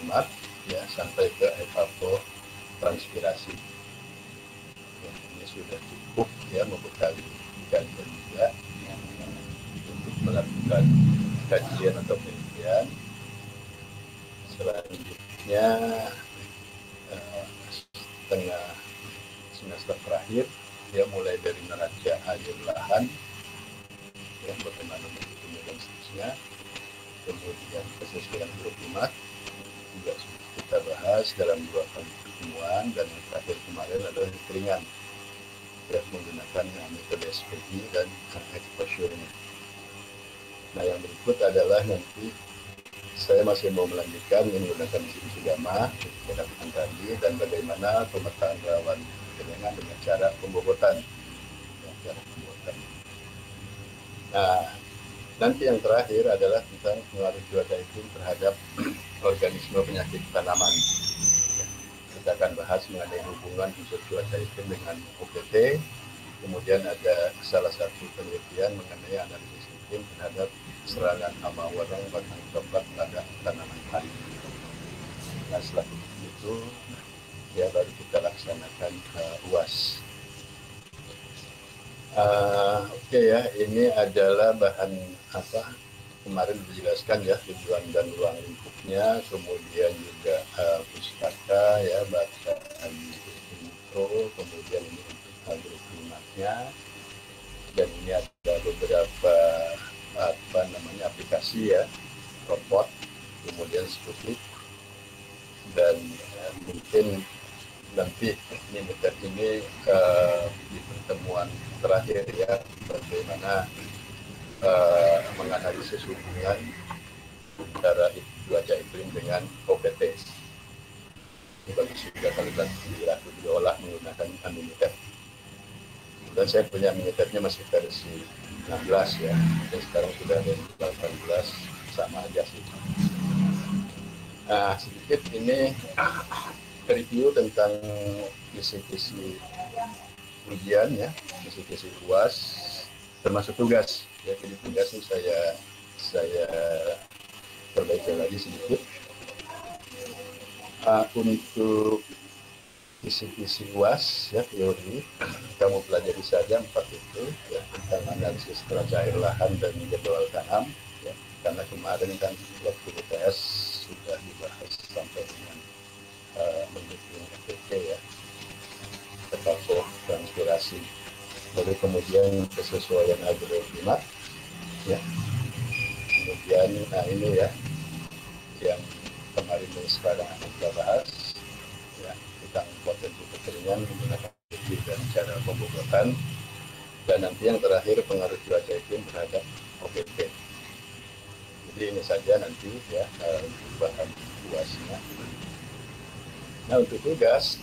hidroprimat ya sampai ke evapotranspirasi. Ya, ini sudah cukup ya membekali kalian juga ya, untuk melakukan kajian atau penelitian. Selanjutnya setengah semester terakhir ya mulai dari neraca air lahan ya bagaimana menghitungnya dan seterusnya, kemudian kesesuaian hidroprimat juga kita bahas dalam 2 kali pertemuan, dan yang terakhir kemarin adalah keringan ya menggunakan metode SPI dan exposure-nya. Nah yang berikut adalah nanti saya masih mau melanjutkan menggunakan distribusi gamma yang katakan tadi, dan bagaimana pemetaan rawan kekeringan dengan cara pembobotan. Nah, nanti yang terakhir adalah tentang pengaruh cuaca iklim terhadap organisme penyakit tanaman. Kita akan bahas mengenai hubungan unsur cuaca iklim dengan OPT. Kemudian ada salah satu penelitian mengenai analisis iklim terhadap serangan hama warang batang coklat pada tanaman padi. Nah, setelah itu ya baru kita laksanakan UAS. Oke ya, ini adalah bahan kemarin dijelaskan ya tujuan dan ruang lingkupnya, kemudian juga pustaka ya bacaan intro, kemudian ini untuk agroklimatnya, dan ini ada beberapa aplikasi ya, robot, kemudian Sputnik, dan mungkin nanti ini di pertemuan terakhir ya bagaimana menganalisis hubungan antara cuaca iklim dengan OPT. Ini bagus juga kalau diolah menggunakan aminitek. Dan saya punya aminiteknya masih versi 16 ya, dan sekarang sudah ada 18, sama aja sih. Nah, sedikit ini review tentang kisi-kisi ujian ya, kisi-kisi UAS termasuk tugas ya. Jadi tugas ini saya perbaiki lagi sedikit. Untuk kisi-kisi UAS ya teori kamu pelajari saja 4 itu ya, tentang analisis neraca air lahan dan jadwal tanam ya, karena kemarin kan waktu UTS sudah dibahas sampai dengan mendukung FPT ya, evapotranspirasi. Lalu kemudian kesesuaian agroklimat ya, kemudian ini ya yang kemarin dan sekarang akan kita bahas ya tentang potensi kekeringan menggunakan teknik dan cara pembobotan, dan nanti yang terakhir pengaruh cuaca iklim terhadap OPT. Jadi ini saja nanti ya bahan UASnya. Nah, untuk tugas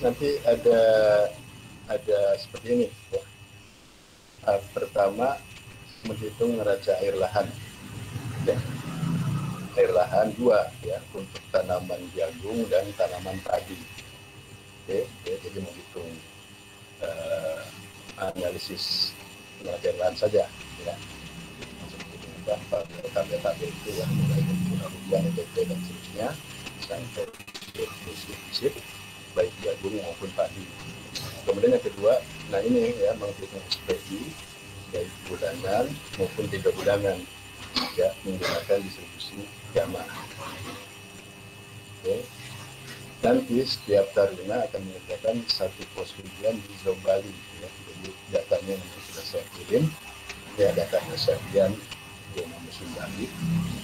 nanti ada seperti ini ya. Pertama, menghitung neraca air lahan ya. Air lahan 2 ya untuk tanaman jagung dan tanaman padi. Oke, jadi menghitung analisis neraca air lahan saja ya. Tabel-tabel itu ya, mulai dari curah hujan, ETP dan seterusnya sampai defisit baik jagung maupun padi. Kemudian yang kedua, nah ini ya menghitung SPI baik bulanan maupun 3 bulanan ya menggunakan distribusi gamma. Oke. Nanti setiap taruna akan mengerjakan 1 pos hujan di zona Bali ya. Jadi datanya yang sudah saya kirim ya, datanya sekian zona musim Bali.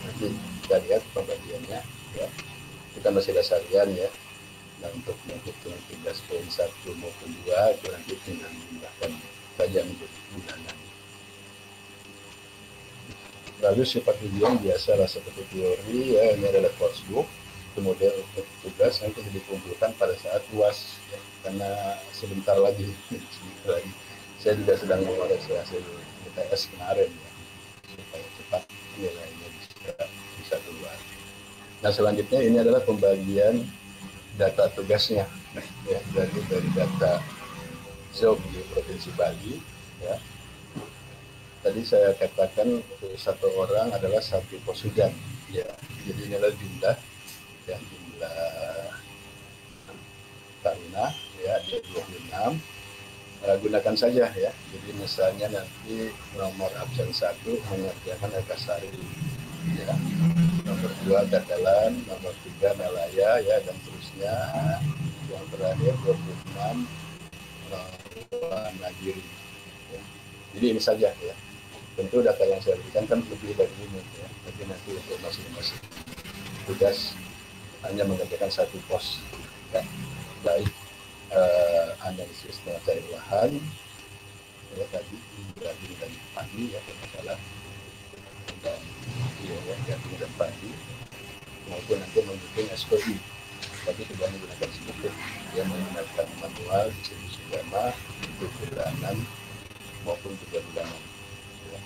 Nanti kita lihat pembagiannya ya. Kita masih ada harian ya. Nah, untuk menghitung tugas poin 1 maupun 2 itu nanti tinggal menambahkan saja menjadi bulanan. Lalu sifat ujian biasalah seperti teori ya, ini adalah coursebook. Kemudian untuk tugas nanti dikumpulkan pada saat UAS ya, karena sebentar lagi saya juga sedang mengoreksi hasil UTS kemarin ya, supaya cepat nilainya bisa keluar. Nah, selanjutnya ini adalah pembagian data tugasnya ya, dari data ZOM di Provinsi Bali ya. Tadi saya katakan 1 orang adalah 1 pos hujan ya. Jadi inilah jumlah taruna ya ada 26. Gunakan saja ya. Jadi misalnya nanti nomor absen 1 mengerjakan Akasari ya. Nomor 2 Dadalan, nomor 3 Nalaya ya dan seterusnya. Yang terakhir 26 Nagiri ya. Jadi ini saja ya. Tentu data yang saya berikan kan lebih dari ini ya. Tapi nanti untuk masing-masing tugas hanya mengerjakan satu pos ya. Baik analisis data lahan ya tadi gabung dan padi ya kalau salah dan ya gabung dan padi maupun nanti mendukung SPI tapi tidak menggunakan sedikit yang menggunakan manual distribusi dana untuk bulanan maupun 3 bulanan ya.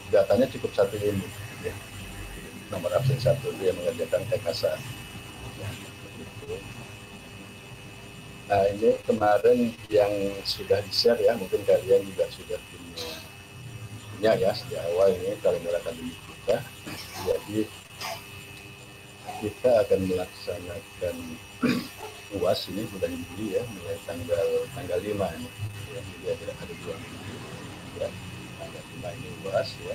Datanya cukup satu ini ya. Nomor absen 1 dia mengerjakan TKSA ya. Nah ini kemarin yang sudah di-share ya, mungkin kalian juga sudah punya ya sejak awal ini kalender akademik kita. Jadi kita akan melaksanakan UAS ini bulan Juli ya, mulai tanggal 5 ini. Ya, jadi ada 2 minggu ya, tanggal 5 ini UAS ya.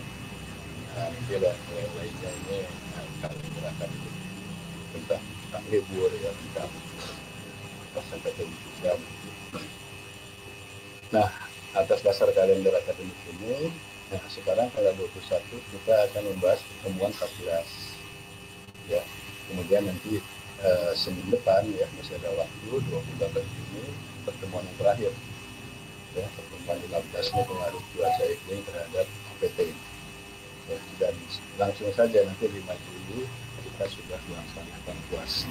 Nah, nanti lainnya ini kalender akademik tentang libur ya, tentang sampai ke jam. Nah, atas dasar kalender akademik ini, nah sekarang tanggal 21 kita akan membahas pertemuan 14 ya. Kemudian nanti Senin depan ya masih ada waktu 28 Juni pertemuan yang terakhir ya, pertemuan 15 ini pengaruh cuaca iklim terhadap APT ya, dan langsung saja nanti 5 Juli kita sudah melaksanakan UAS.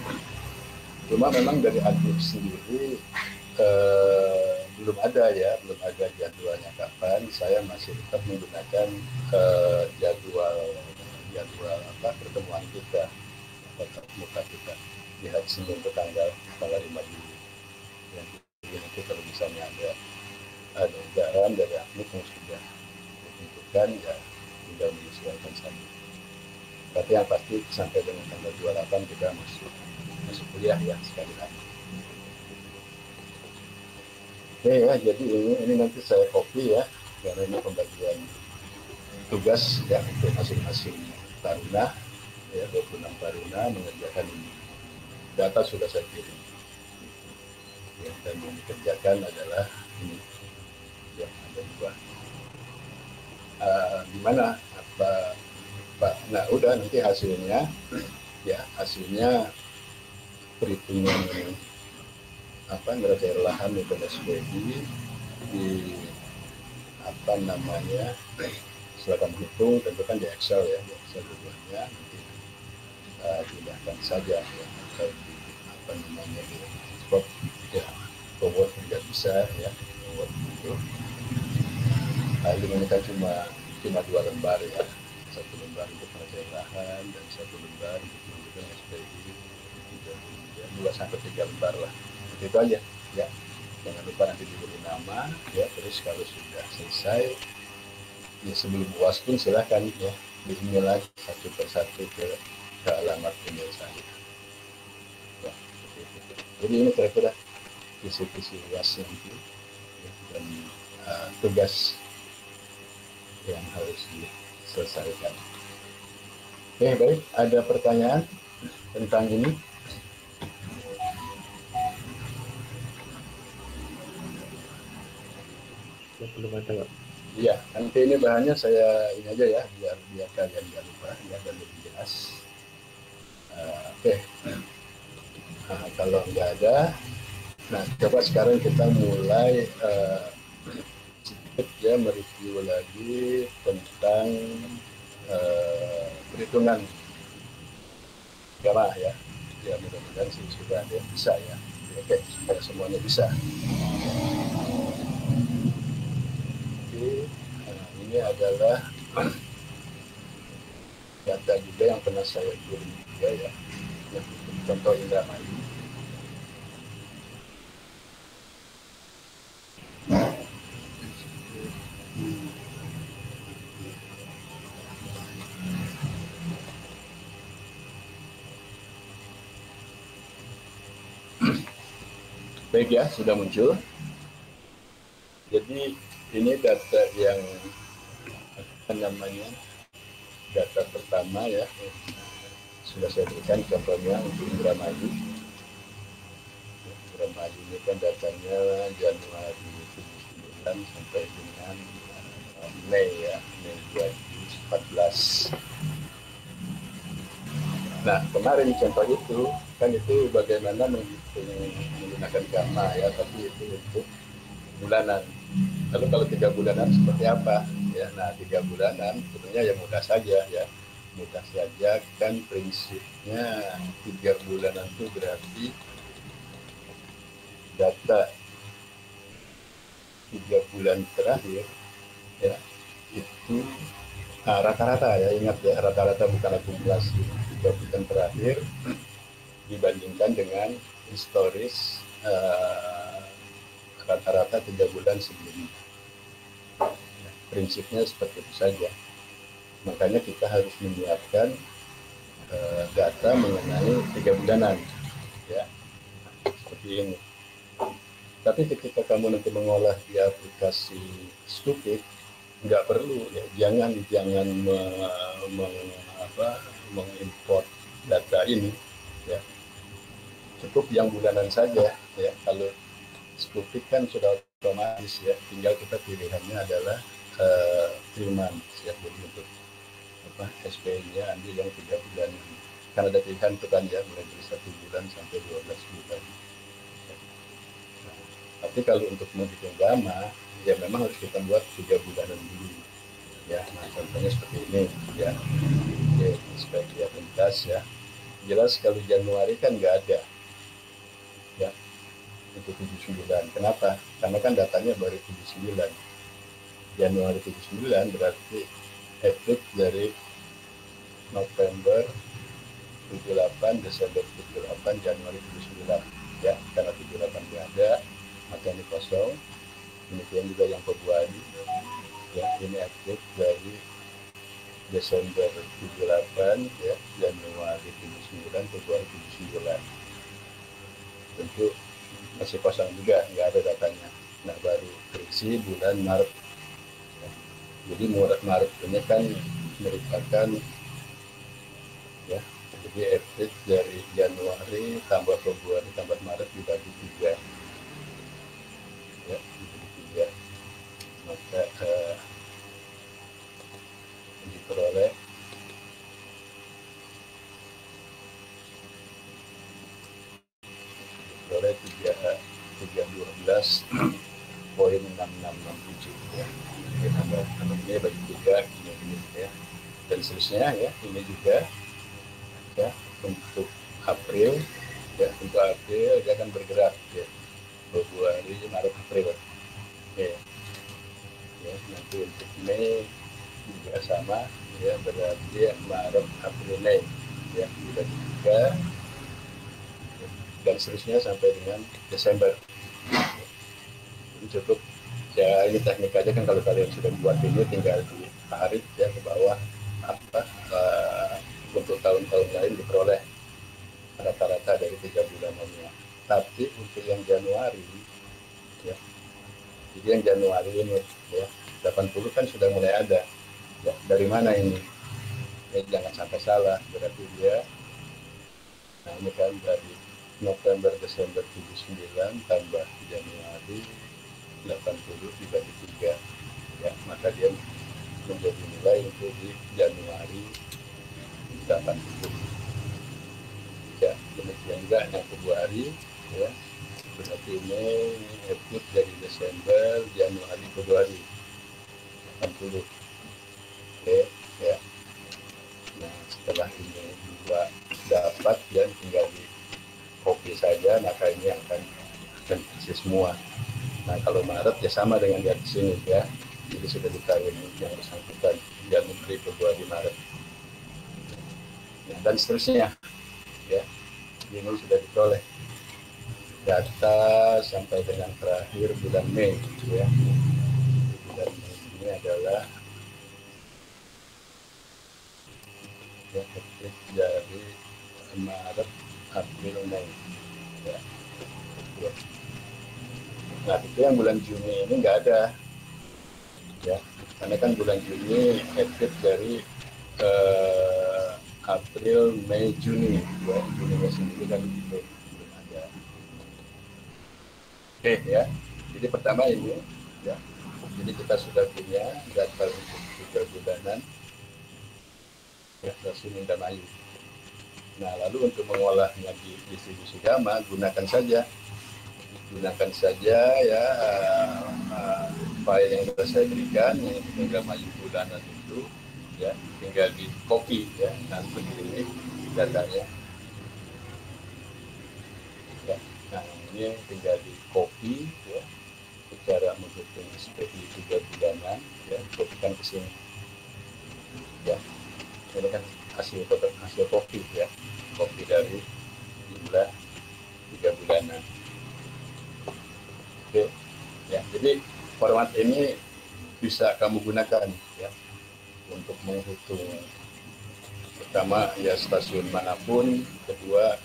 Cuma memang dari admin sendiri belum ada jadwalnya kapan. Saya masih tetap menggunakan jadwal pertemuan kita tatap muka kita di hari Senin ke tanggal 5 Juli. Jadi nanti kalau misalnya ada edaran dari admin yang sudah ditentukan ya tinggal menyesuaikan saja. Tapi yang pasti sampai dengan tanggal 28 kita masuk kuliah ya sekali lagi. Oke ya, jadi ini nanti saya copy ya, karena ini pembagian tugas ya untuk masing-masing taruna ya, 26 taruna mengerjakan ini. Data sudah saya kirim ya, dan yang dikerjakan adalah ini ya, ada 2 gimana Pak? Nah udah nanti hasilnya ya, hasilnya perhitungan neraca lahan itu SPI di silakan hitung, tentu kan di Excel ya, di Excel tujuannya nanti pindahkan saja ya, atau di export ya, forward tidak bisa ya, forward itu ini kan cuma 2 lembar ya, 1 lembar untuk neraca lahan dan 1 lembar untuk menunjukkan SPI 2-3 lembar lah, itu aja ya. Jangan lupa nanti diberi nama ya, terus kalau sudah selesai ya sebelum UAS pun silahkan ya di-email lagi satu persatu ke alamat email saya ya, jadi ini kira-kira visi-visi UAS nanti ya, dan tugas yang harus diselesaikan. Oke, baik, ada pertanyaan tentang ini? Belum ada. Iya, nanti ini bahannya saya ini aja ya, biar kalian nggak lupa ya, dan lebih jelas. Oke. Nah, kalau nggak ada, nah coba sekarang kita mulai sedikit ya mereview lagi tentang perhitungan gamma ya. Ya mudah-mudahan sih sudah ada yang bisa ya. Oke, supaya semuanya bisa. Ini adalah data juga yang pernah saya kirim juga ya, yang contoh Indramayu. Baik ya, sudah muncul. Jadi ini data yang apa namanya, data pertama ya, sudah saya berikan contohnya untuk Indramayu. Indramayu ini kan datanya Januari 79 sampai dengan Mei ya, Mei 2014. Nah, kemarin contoh itu, kan itu bagaimana menggunakan gamma ya, tapi itu untuk bulanan. Lalu kalau 3 bulanan seperti apa? Ya, nah 3 bulanan sebenarnya ya mudah saja ya, mudah saja kan prinsipnya 3 bulanan itu berarti data 3 bulan terakhir ya itu rata-rata ya, ingat ya, rata-rata bukan akumulasi. 3 bulan terakhir dibandingkan dengan historis rata-rata 3 bulan sebelumnya. Prinsipnya seperti itu saja. Makanya kita harus menyiapkan data mengenai 3 bulanan, ya seperti ini. Tapi ketika kamu nanti mengolah di aplikasi Stupid, nggak perlu ya, jangan mengimport data ini, ya cukup yang bulanan saja ya. Kalau Stupid kan sudah otomatis ya, tinggal kita pilihannya adalah 3 months ya. Jadi untuk SP-nya ambil yang 3 bulan, karena ada pilihan itu kan ya, mulai dari 1 bulan sampai 12 bulan. Nah, tapi kalau untuk menghitung gamma ya memang harus kita buat 3 bulanan dulu ya. Nah contohnya seperti ini ya. Oke, supaya dia tuntas ya. Jelas kalau Januari kan nggak ada ya, itu 79. Kenapa? Karena kan datanya baru 79. Januari 79 berarti efek dari November 78, Desember 78, Januari 79 ya. Karena 78 tidak ada, maka ini kosong. Demikian juga yang Februari ya, ini aktif dari Desember 78 ya, Januari 79, Februari 79. Tentu masih kosong juga, nggak ada datanya. Nah baru terisi bulan Maret ya. Jadi Maret ini kan merupakan ya, jadi average dari Januari tambah Februari tambah Maret dibagi 3 ya, dibagi 3, maka diperoleh diperoleh 312,6667 ya. Ini nomornya bagi 3 ini ya, dan seterusnya ya. Ini juga ya untuk April ya, untuk April dia akan bergerak ya, Februari, Maret, April ya. Ya, nanti untuk Mei juga sama ya, berarti Maret, April, Mei ya, dibagi 3 dan seterusnya sampai dengan Desember. Ini cukup ya, ini teknik aja kan, kalau kalian sudah buat ini tinggal ditarik ya ke bawah untuk tahun-tahun lain diperoleh rata-rata dari 3 bulanannya. Tapi untuk yang Januari ya, jadi yang Januari ini ya 80 kan sudah mulai ada ya. Dari mana ini ya, jangan sampai salah, berarti dia nah ini kan dari November Desember 79 tambah Januari 80 dibagi 3 ya, maka dia menjadi nilai untuk di Januari 80 ya. Demikian juga yang Februari ya, berarti Mei ikut dari Desember, Januari, Februari 80. Oke ya. Nah setelah ini dua dapat dan tinggal di copy saja, maka ini akan isi semua. Nah kalau Maret ya sama dengan di sini ya, jadi sudah dikawin yang bersangkutan Januari, Februari, Maret ya, dan seterusnya ya. Ini sudah diperoleh data sampai dengan terakhir bulan Mei ya. Bulan Mei ini adalah ya, efektif dari Maret, April, Mei ya. Nah, itu yang bulan Juni ini nggak ada, ya, karena kan bulan Juni aktif dari April, Mei, Juni, ya, Juni sendiri kan itu belum ada. Oke, ya. Jadi pertama ini, ya. Jadi kita sudah punya data untuk 3 bulanan, ya, stasiun Indramayu. Nah, lalu untuk mengolahnya di distribusi gamma, gunakan saja ya file yang sudah saya berikan, yang Indramayu bulanan itu, ya, tinggal di copy, ya, dan begini datanya. Ya. Nah, ini tinggal di copy, ya, cara menghitung SPI 3 bulanan, ya, kopikan ke sini, ya. Ini kan hasil kopi, ya, kopi dari jumlah 3 bulanan. Oke, ya, jadi format ini bisa kamu gunakan, ya, untuk menghitung pertama ya stasiun manapun, kedua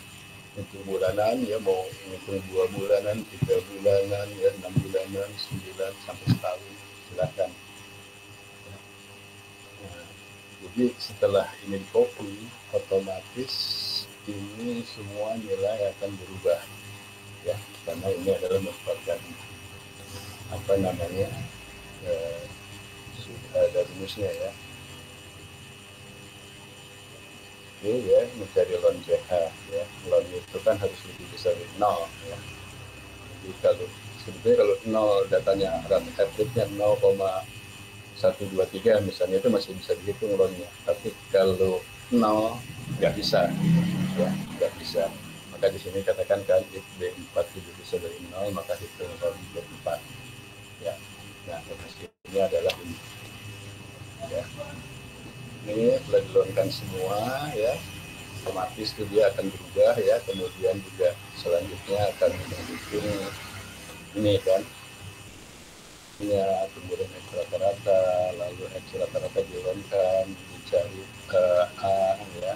untuk bulanan, ya, mau menghitung 2 bulanan, 3 bulanan, ya, 6 bulanan, 9 sampai setahun, silakan. Nah, jadi setelah ini di copy, otomatis ini semua nilai akan berubah, ya, karena ini adalah merupakan apa namanya, sudah ada rumusnya, ya. Oke, ya, mencari ln JH, ya, ln itu kan harus lebih besar dari 0, ya. Jadi sebetulnya kalau 0 datanya rate-nya 0,123 misalnya, itu masih bisa dihitung ln-nya, tapi kalau 0 nggak bisa, ya, nggak bisa. Maka di sini katakan kan if B4 lebih besar dari 0, maka hitung ln B4, ya. Nah, hasilnya adalah ini, ya. Ini telah dilonkan semua, ya, otomatis itu dia akan berubah, ya. Kemudian juga selanjutnya akan menghitung ini kan, ya, kemudian X rata-rata, lalu X rata-rata dilonkan, dicari ke A, ya,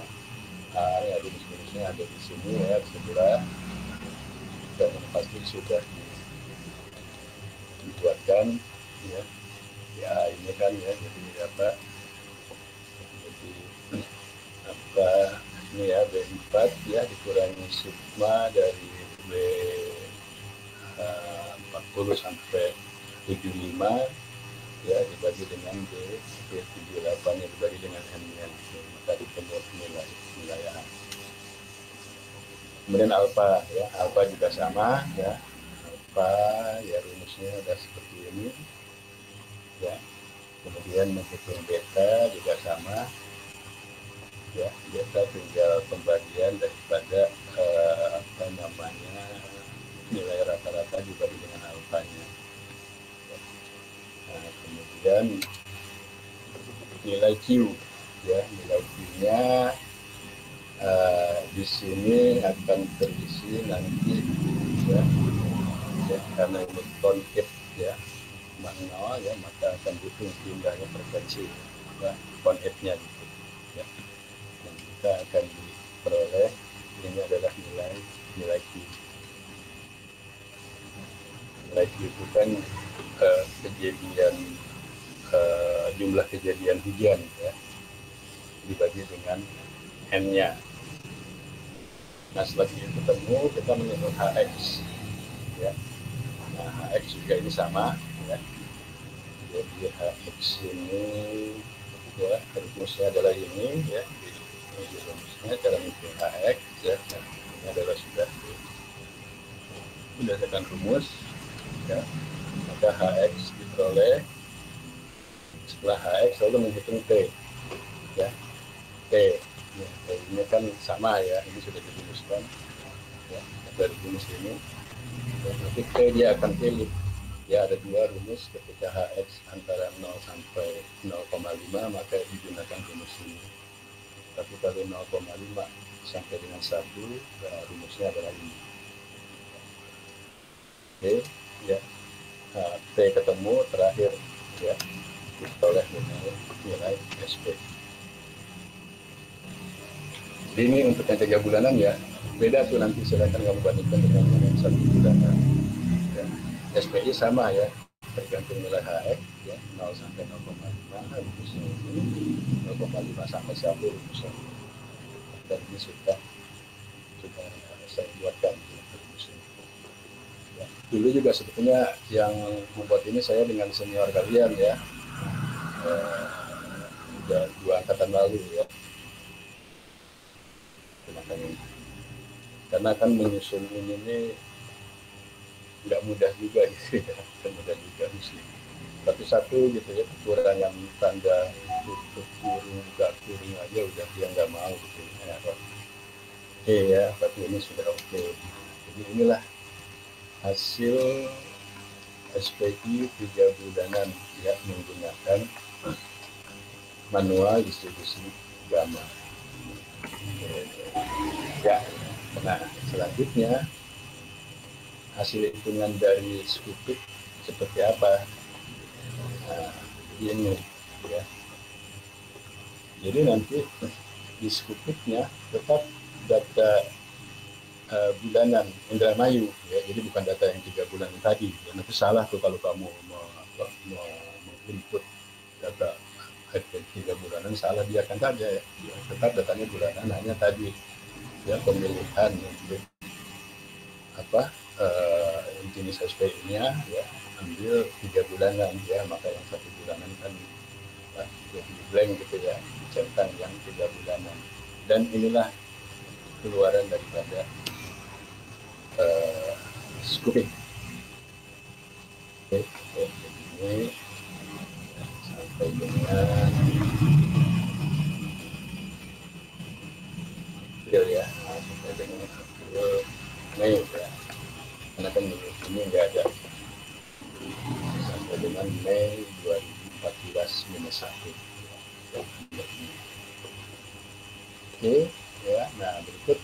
A, ya, rumus-rumusnya ada di sini, ya, segera, dan pasti sudah dibuatkan, ya, ya, ini kan, ya, jadi apa, apa ini, ya, B4, ya, dikurangi sigma dari B40 sampai 75, ya, dibagi dengan B78 nya dibagi dengan M-nya, maka ditemu nilai A. Kemudian alfa, ya, alfa juga sama, ya, alfa, ya, rumusnya ada seperti ini, ya. Kemudian menghitung beta juga sama, ya, beta tinggal pembagian daripada apa namanya, nilai rata-rata dibagi dengan alfanya. Nah, kemudian nilai Q, ya, nilai Q-nya di sini akan terisi nanti, ya, ya, karena ini concave, ya, nol, ya, maka akan butuh jumlahnya frekuensi, ya, concave-nya gitu, ya. Dan kita akan diperoleh ini adalah nilai Q. Nilai Q itu kan kejadian jumlah kejadian hujan, ya, dibagi dengan N-nya. Nah, setelah itu ketemu, kita menyebut HX, ya. Nah, HX juga ini sama, ya. Jadi HX ini, ya, rumusnya adalah ini, ya. Ini rumusnya cara menghitung HX, ya. Nah, ini adalah sudah berdasarkan rumus, ya. Maka HX diperoleh setelah HX lalu menghitung T, ya, T. Ya, ini kan sama, ya, ini sudah dirumuskan, ya, dari rumus ini, ya, nanti T dia akan pilih, ya, ada 2 rumus ketika HX antara 0 sampai 0,5 maka digunakan rumus ini, tapi kalau 0,5 sampai dengan 1, ya, rumusnya adalah ini. Oke, ya, nah, T ketemu terakhir, ya, diperoleh nilai SP. Jadi ini untuk yang 3 bulanan, ya, beda tuh, nanti silakan kamu bandingkan dengan yang 1 bulanan, ya. SPI sama ya, tergantung nilai HX ya, 0 sampai 0,5 rumusnya ini 0,5 sampai 1 rumusnya, dan ini sudah saya buatkan rumusnya ya. Dulu juga sebetulnya yang membuat ini saya dengan senior kalian ya, udah 2 angkatan lalu ya, makanya karena kan menyusun ini nggak mudah juga gitu ya, nggak mudah juga mesti satu-satu gitu ya, kekurangan tanda tutup kurung nggak kurung aja udah dia nggak mau gitu ya. Oke ya, tapi ini sudah oke. Jadi inilah hasil SPI 3 bulanan ya, menggunakan manual distribusi gamma ya. Nah selanjutnya hasil hitungan dari skupik seperti apa. Nah, ini ya. Jadi nanti di skupiknya tetap data bulanan Indramayu ya. Jadi bukan data yang 3 bulan tadi. Ya, nanti salah tuh kalau kamu mau input data 3 bulanan, salah, biarkan saja ya. Ya, tetap datanya bulanan, hanya tadi ya pemilihan untuk apa jenis SPI-nya ya, ambil 3 bulanan ya, maka yang 1 bulanan kan jadi blank gitu ya, centang yang 3 bulanan, dan inilah keluaran daripada skupik. Oke, ini sampai dengan April ya, sampai dengan April Mei ya, karena kan ini nggak ada, sampai dengan Mei 2014 minus 1 ya. Oke ya, nah berikut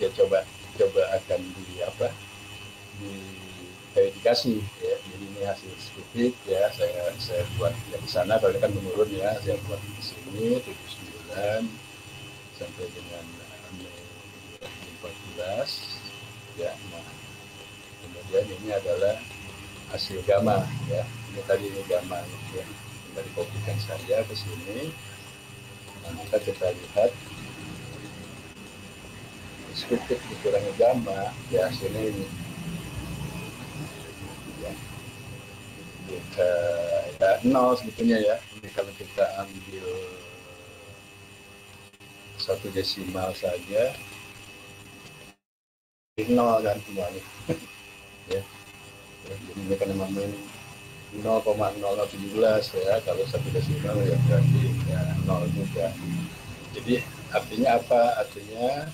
ya coba akan di apa, di verifikasi ya. Jadi ini hasil skupik ya, saya buat ya di sana, kalau kan menurun ya, saya buat di sini 79 sampai dengan Mei 2014 ya. Nah kemudian ini adalah hasil gamma ya, ini tadi ini gamma ya, dari kopikan saja ke sini. Nah, maka kita lihat skupik dikurangi gamma ya, hasilnya ini ya, ya 0 sebetulnya ya. Ini kalau kita ambil 1 desimal saja 0 kan semuanya ya. Jadi ini kan memang 0,0017 ya, kalau 1 desimal ya berarti ya 0 juga. Jadi artinya apa? Artinya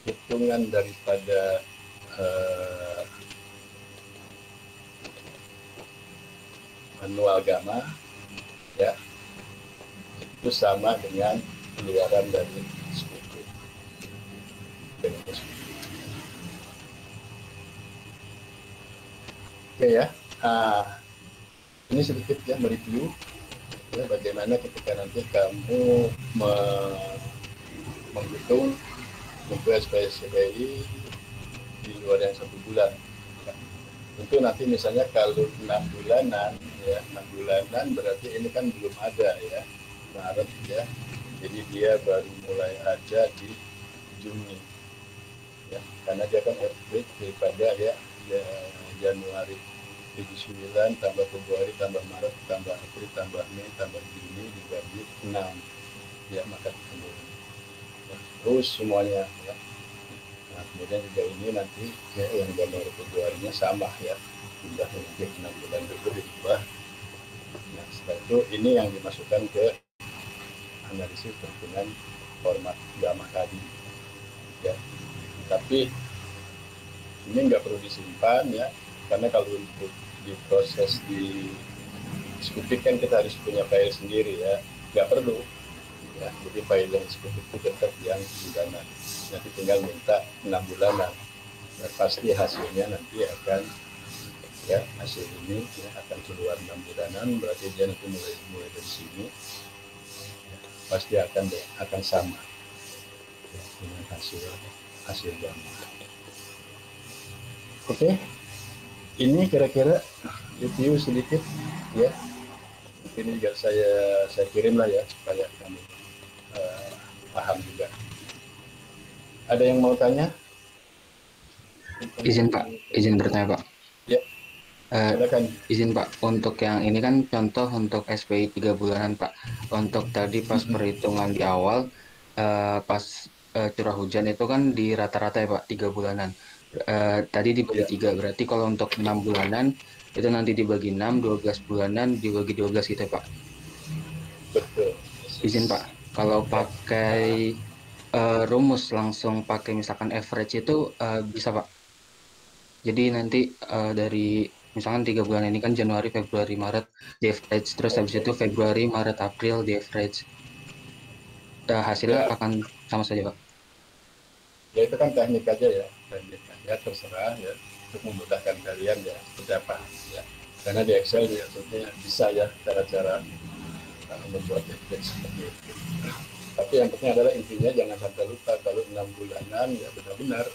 hitungan daripada manual gamma ya, itu sama dengan keluaran dari skupik. Oke ya, ini sedikit ya mereview ya, bagaimana ketika nanti kamu menghitung untuk SPI di luar yang 1 bulan. Tentu nanti misalnya kalau 6 bulanan ya, 6 bulanan berarti ini kan belum ada ya, Maret ya, jadi dia baru mulai ada di Juni ya, karena dia kan average daripada ya Januari 79 tambah Februari tambah Maret tambah April tambah Mei tambah Juni dibagi 6 ya, maka ketemu ya, terus semuanya ya. Nah kemudian juga ini nanti ya, yang Januari Februarinya sama ya, jumlahnya nanti 6 bulan dulu diubah. Nah setelah itu ini yang dimasukkan ke analisis perhitungan format gamma tadi ya. Tapi ini nggak perlu disimpan ya, karena kalau untuk diproses di skupik kan kita harus punya file sendiri ya, nggak perlu ya. Jadi file yang skupik itu tetap yang bulanan, nanti tinggal minta 6 bulanan dan pasti hasilnya nanti akan ya, hasil ini ya, akan keluar 6 bulanan, berarti dia nanti mulai dari sini ya, pasti akan sama ya, dengan hasil gamma. Oke. Ini kira-kira review sedikit ya. Ini juga saya kirim lah ya supaya kamu paham juga. Ada yang mau tanya? Izin Pak, izin bertanya Pak. Ya, Eh, silakan. izin Pak, untuk yang ini kan contoh untuk SPI 3 bulanan Pak. Untuk tadi pas perhitungan di awal, pas curah hujan itu kan di rata-rata ya Pak, 3 bulanan. Tadi dibagi Ya, tiga, berarti kalau untuk 6 bulanan itu nanti dibagi 6, 12 bulanan dibagi 12 gitu ya Pak. betul. Izin Pak, kalau Ya. pakai rumus langsung pakai misalkan average itu bisa Pak. Jadi nanti dari misalkan 3 bulan ini kan Januari, Februari, Maret di average, terus habis itu Oke. Februari, Maret, April di average. Hasilnya Ya, akan sama saja, Pak. ya itu kan teknik aja ya, teknik aja terserah ya untuk memudahkan kalian ya seperti apa ya. Karena di Excel ya sebetulnya bisa ya cara-cara membuat template seperti itu. Tapi yang penting adalah intinya jangan sampai lupa kalau 6 bulanan ya benar-benar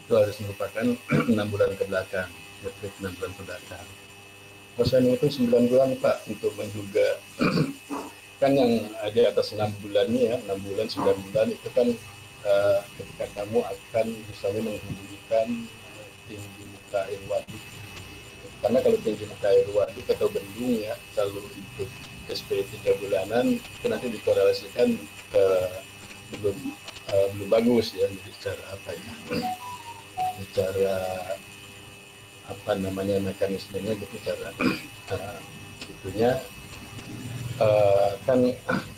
itu harus merupakan 6 bulan ke belakang, metrik 6 bulan ke belakang. Kalau saya menghitung 9 bulan Pak untuk menduga kan yang ada atas 6 bulan ini ya, 6 bulan 9 bulan itu kan ketika kamu akan misalnya menghubungkan tinggi muka air waduk, karena kalau tinggi muka air waduk atau bendung ya kalau untuk SP 3 bulanan itu nanti dikorelasikan belum belum bagus ya, jadi secara apa ya, secara apa namanya mekanismenya gitu, cara itunya kan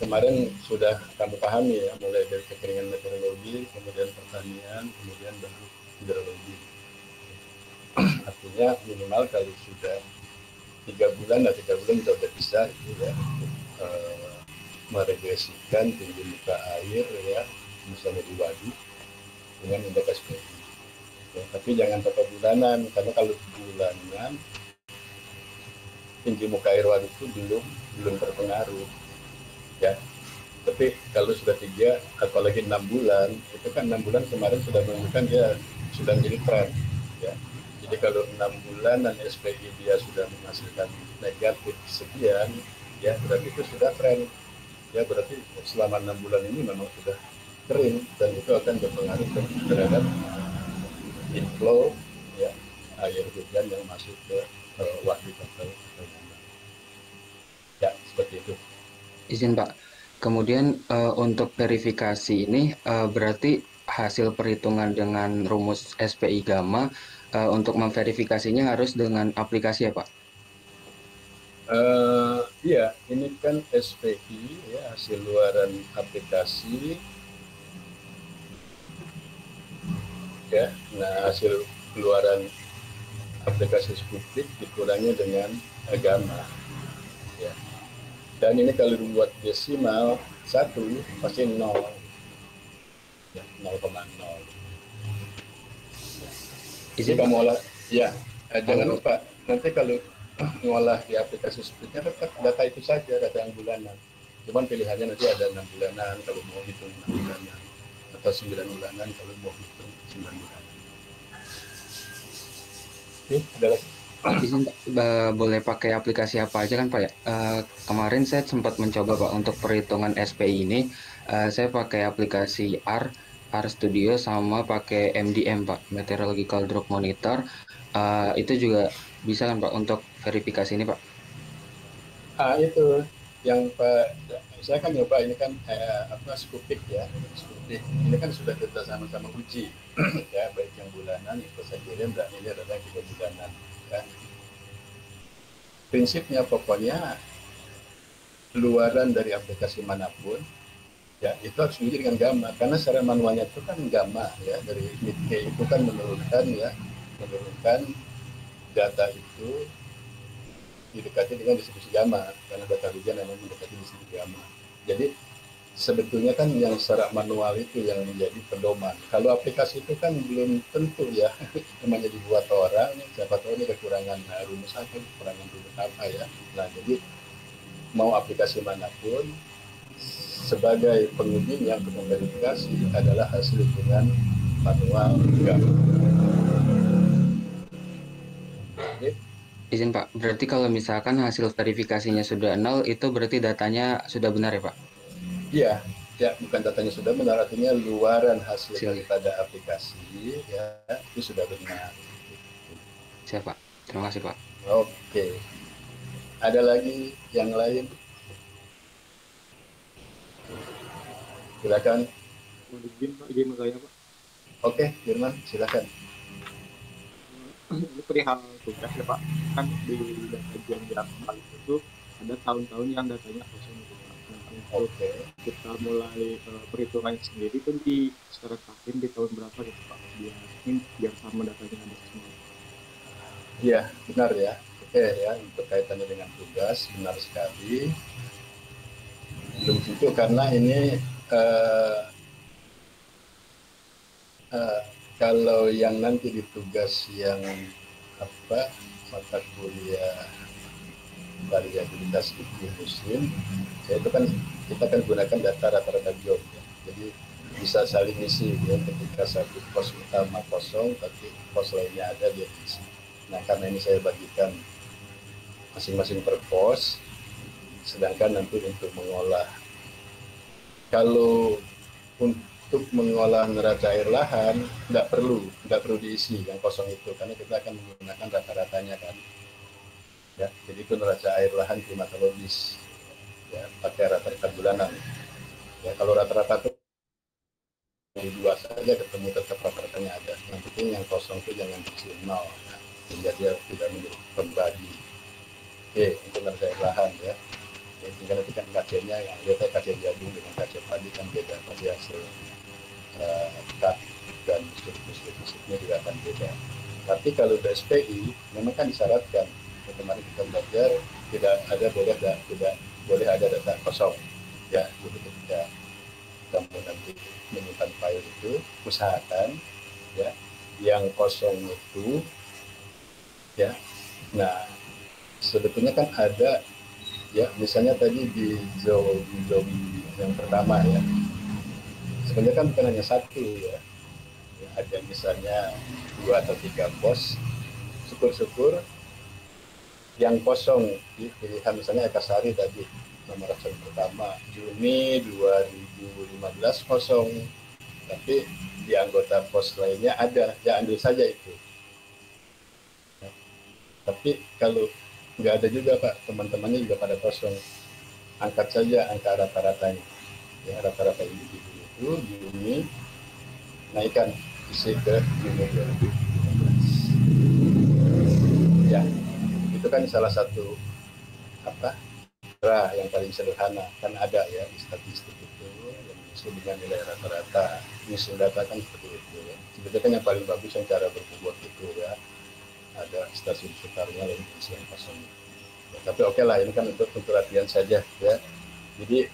kemarin sudah kamu pahami ya, mulai dari kekeringan meteorologi, kemudian pertanian, kemudian baru hidrologi. Artinya minimal kalau sudah 3 bulan, nah 3 bulan kita sudah bisa itu ya untuk meregresikan tinggi muka air ya, misalnya di waduk dengan indeks SPI. Ya, tapi jangan pakai bulanan, karena kalau bulanan tinggi muka air waduk itu belum berpengaruh ya. Tapi kalau sudah 3, apalagi 6 bulan, itu kan 6 bulan kemarin sudah menunjukkan dia sudah menjadi tren ya. Jadi kalau 6 bulan dan SPI dia sudah menghasilkan negatif sekian ya, berarti itu sudah tren ya, berarti selama 6 bulan ini memang sudah kering dan itu akan berpengaruh terhadap inflow ya, air hujan yang masuk ke waduk atau ya, seperti itu. Izin, Pak. Kemudian untuk verifikasi ini berarti hasil perhitungan dengan rumus SPI gamma untuk memverifikasinya harus dengan aplikasi ya, Pak? Iya, ini kan SPI ya, hasil luaran aplikasi ya. Nah, hasil keluaran aplikasi Skupik dikurangi dengan gamma ya. Dan ini kalau dibuat desimal 1 pasti 0 ya, 0,0. Jadi Izin, Pak. kamu olah ya, jangan Kalau lupa nanti kalau ngolah di aplikasi Skupiknya tetap data itu saja, data yang bulanan. Cuman pilihannya nanti ada 6 bulanan kalau mau hitung 6 bulanan, atau 9 bulanan kalau mau hitung 9 bulanan. Oke, ada lagi. izin, Pak, boleh pakai aplikasi apa aja kan, Pak ya? Kemarin saya sempat mencoba, Pak, untuk perhitungan SPI ini. Saya pakai aplikasi R Studio sama pakai MDM, Pak, Meteorological Drop Monitor. Itu juga bisa kan, Pak, untuk verifikasi ini, Pak? Itu yang Pak, saya kan nyoba ini kan apa Skupik ya, Skupik ini kan sudah kita sama-sama uji ya, baik yang bulanan itu saya kirim dan ini adalah 3 bulanan ya. Prinsipnya pokoknya luaran dari aplikasi manapun ya itu harus diuji dengan gamma, karena secara manualnya itu kan gamma ya, dari MIDK itu kan menurunkan data itu didekati dengan distribusi gamma, karena data hujan memang mendekati distribusi gamma. Jadi sebetulnya kan yang secara manual itu yang menjadi pedoman. Kalau aplikasi itu kan belum tentu ya, namanya dibuat orang, siapa tahu ini kekurangan rumus apa, kekurangan rumus apa ya. Nah jadi mau aplikasi manapun, sebagai pengujinya untuk memverifikasi adalah hasil hitungan manual gamma. Izin Pak, berarti kalau misalkan hasil verifikasinya sudah nol, itu berarti datanya sudah benar ya Pak? Iya, ya bukan datanya sudah benar, artinya luaran hasil Hasilnya. daripada aplikasi ya itu sudah benar. Siap Pak. Terima kasih Pak. Oke, ada lagi yang lain? Silakan. Izin Pak, izin saya Pak. Oke, Firman, silakan. Ini perihal tugas ya Pak. Kan di data ujian jarak kemarin itu ada tahun-tahun yang datanya kosong gitu Pak. Nah, untuk Oke, kita mulai perhitungannya sendiri itu di secara tahun di tahun berapa gitu Pak? Biar sama datanya ada semua. iya benar ya. Oke ya, untuk kaitannya dengan tugas benar sekali. Belum tentu karena ini eh, eh, kalau yang nanti di tugas yang apa mata kuliah variabilitas iklim musim, ya itu kan kita kan gunakan data rata-rata job ya. Jadi bisa saling isi ya, ketika satu pos utama kosong tapi pos lainnya ada dia isi. Nah karena ini saya bagikan masing-masing per pos, sedangkan nanti untuk mengolah, kalau untuk mengolah neraca air lahan nggak perlu diisi yang kosong itu karena kita akan menggunakan rata-ratanya kan ya, jadi itu neraca air lahan klimatologis ya, pakai rata-rata bulanan ya. Kalau rata-rata itu di dua saja ketemu tetap rata-ratanya ada, yang penting yang kosong itu jangan diisi nol ya, sehingga dia tidak menjadi pembagi. Oke, itu neraca air lahan ya. Ya, tinggal nanti kan KC-nya yang biasanya KC jagung dengan KC padi kan beda, pasti hasil cut dan surplus-surplusnya juga akan beda. Tapi kalau di SPI memang kan disyaratkan, kemarin kita belajar tidak ada tidak boleh ada data kosong ya. Jadi ketika kamu nanti menyimpan file itu usahakan ya yang kosong itu ya. Nah sebetulnya kan ada ya, misalnya tadi di zombie yang pertama ya, sebenarnya kan bukan hanya satu ya, ada misalnya 2 atau 3 pos, syukur-syukur yang kosong di pilihan misalnya Ekasari tadi nomor absen pertama Juni 2015 kosong, tapi di anggota pos lainnya ada, ya ambil saja itu ya. Tapi kalau nggak ada juga Pak, teman-temannya juga pada kosong, angkat saja angka rata-ratanya ya, rata-rata individu itu Juni naikkan isi ke Juni 2015 ya. Itu kan salah satu apa yang paling sederhana kan ada ya di statistik itu yang diisi dengan nilai rata-rata, misi data kan seperti itu ya. Sebetulnya kan yang paling bagus yang cara berbobot itu ya, ada stasiun sekitarnya lain isi yang kosong ya, tapi oke lah, ini kan untuk latihan saja ya. Jadi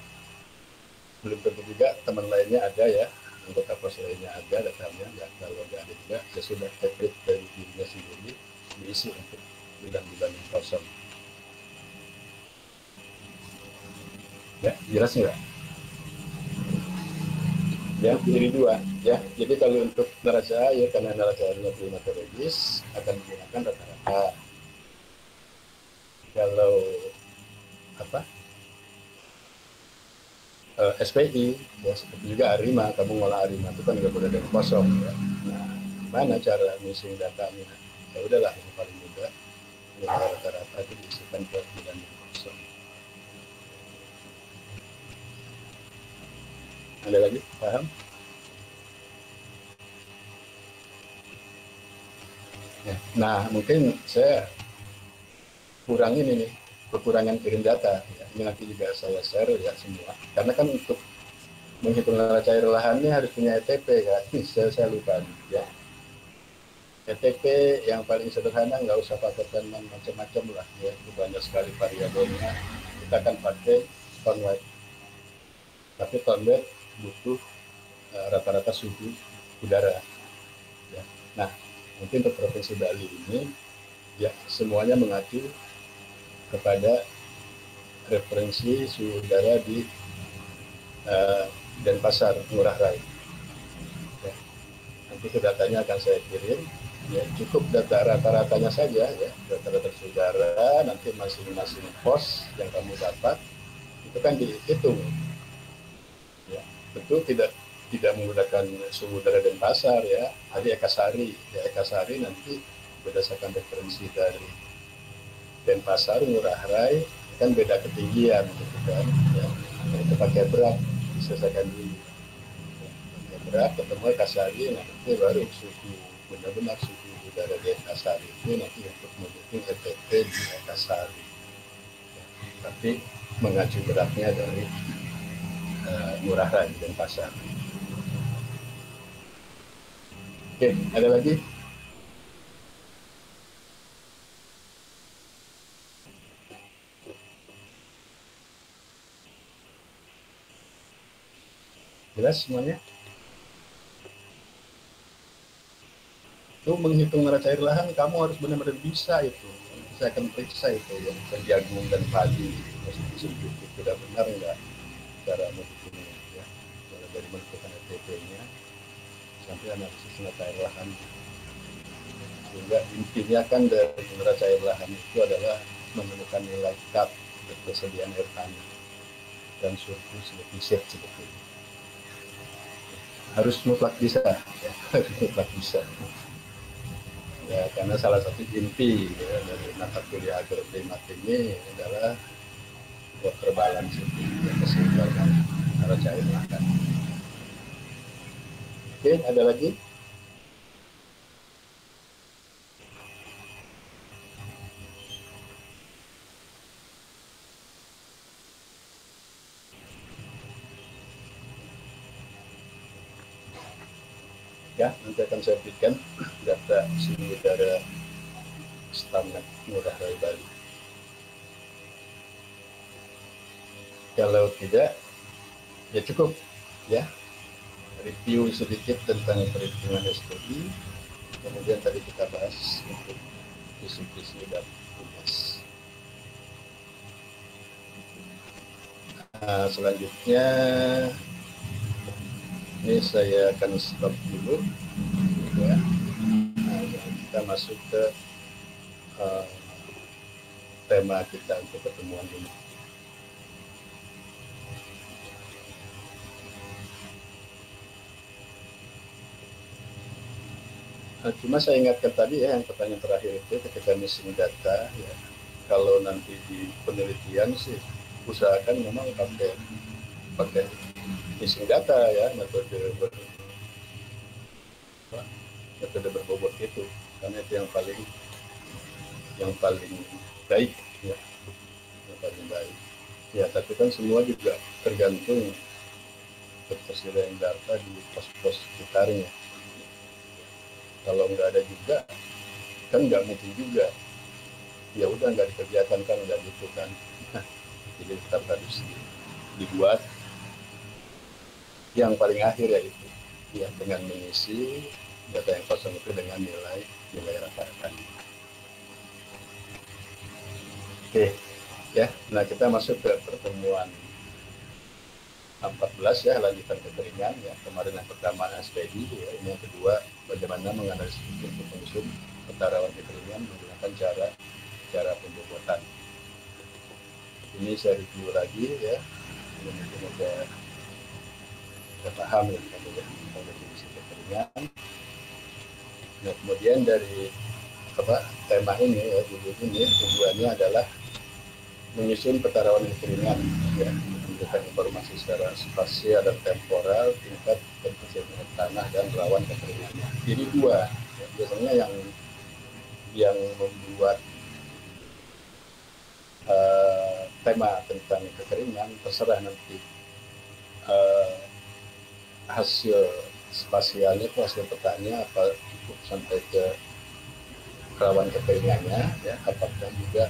belum tentu juga teman lainnya ada ya, anggota pos lainnya ada datanya ya. Kalau nggak ada juga ya sudah teknik dari dirinya sendiri diisi untuk bulan-bulan yang kosong ya. Jelas nggak ya? Jadi dua ya. Jadi kalau untuk neraca air, karena neraca airnya klimatologis akan menggunakan rata-rata. Kalau apa SPI ya seperti juga Arima, kamu ngolah Arima itu kan nggak boleh ada yang kosong ya. Nah gimana cara missing datanya? Ya udahlah, yang paling mudah ya rata-rata itu diisikan ke bulan yang kosong. Ada lagi paham ya? Nah mungkin saya kurangin ini kekurangan kirim data ya. Ini nanti juga saya share ya semua, karena kan untuk menghitung neraca air lahannya harus punya ETP kan. Saya lupa ya. ETP yang paling sederhana, nggak usah pakai teman macam-macam lah ya, itu banyak sekali variabelnya. Kita akan pakai ton weight, tapi ton weight butuh rata-rata suhu udara ya. Nah mungkin untuk provinsi Bali ini ya semuanya mengacu kepada referensi suhu udara di Denpasar Ngurah Rai ya. Nanti itu datanya akan saya kirim Ya, cukup data rata-ratanya saja ya, data-data saudara, nanti masing-masing pos yang kamu dapat itu kan dihitung. Ya, tentu tidak menggunakan suhu udara Denpasar ya, tadi Ekasari. Ya, Ekasari nanti berdasarkan referensi dari Denpasar, Ngurah Rai kan beda ketinggian gitu kan. Ya, itu pakai berat diselesaikan dulu. Pakai berat ketemu Ekasari, nanti baru suhu benar-benar suhu udara di Ekasari itu nanti untuk mendukung ETT di Ekasari. Ya, tapi mengacu beratnya dari Ngurah Rai dan Pasar. Oke, ada lagi? Jelas semuanya? Itu menghitung neraca air lahan, kamu harus benar-benar bisa itu. Saya akan periksa itu yang jagung dan padi. Mesti tidak benar enggak cara menghitungnya ya. Dari menentukan ETP-nya sampai analisis neraca air lahan. Sehingga intinya kan dari neraca air lahan itu adalah menemukan nilai CAP, ketersediaan air tanah dan surplus defisit sebetulnya. Harus mutlak bisa, ya. Harus mutlak bisa. Ya, karena salah satu inti ya, dari mata kuliah agroklimat ini adalah water balance, ya, keseimbangan neraca air lahan. Oke, ada lagi? Ya, nanti akan saya berikan data suhu udara standar Ngurah Rai Bali. Kalau tidak, ya cukup ya. Review sedikit tentang perhitungan SPI, kemudian tadi kita bahas untuk visi-visi dan tugas. Selanjutnya ini saya akan stop dulu ya. Kita masuk ke tema kita untuk pertemuan ini. Cuma saya ingatkan tadi ya, yang pertanyaan terakhir itu ketika missing data ya, kalau nanti di penelitian sih usahakan memang pakai missing data ya, metode berbobot itu, karena itu yang paling baik ya, yang paling baik ya. Tapi kan semua juga tergantung ketersediaan data di pos-pos sekitarnya. Kalau nggak ada juga kan nggak mungkin juga, ya udah nggak dikerjakan kan, nggak gitu kan. Jadi tetap harus dibuat yang paling akhir ya itu ya, dengan mengisi data yang kosong itu dengan nilai rata-rata. Oke ya, nah kita masuk ke pertemuan 14 ya, lanjutan kekeringan ya. Kemarin yang pertama SPI ya, ini yang kedua bagaimana menganalisis untuk menyusun peta rawan kekeringan menggunakan cara pembobotan. Ini saya review lagi ya, ini mungkin udah paham ya definisi kekeringan. Nah, kemudian dari tema ini ya, judul ini tujuannya adalah menyusun peta rawan kekeringan ya, memberikan informasi secara spasial dan temporal tingkat ketersediaan tanah dan rawan kekeringannya. Jadi dua ya, biasanya yang membuat tema tentang kekeringan terserah nanti hasil spasialnya itu, hasil petanya apa cukup sampai ke rawan kekeringannya ya, apakah juga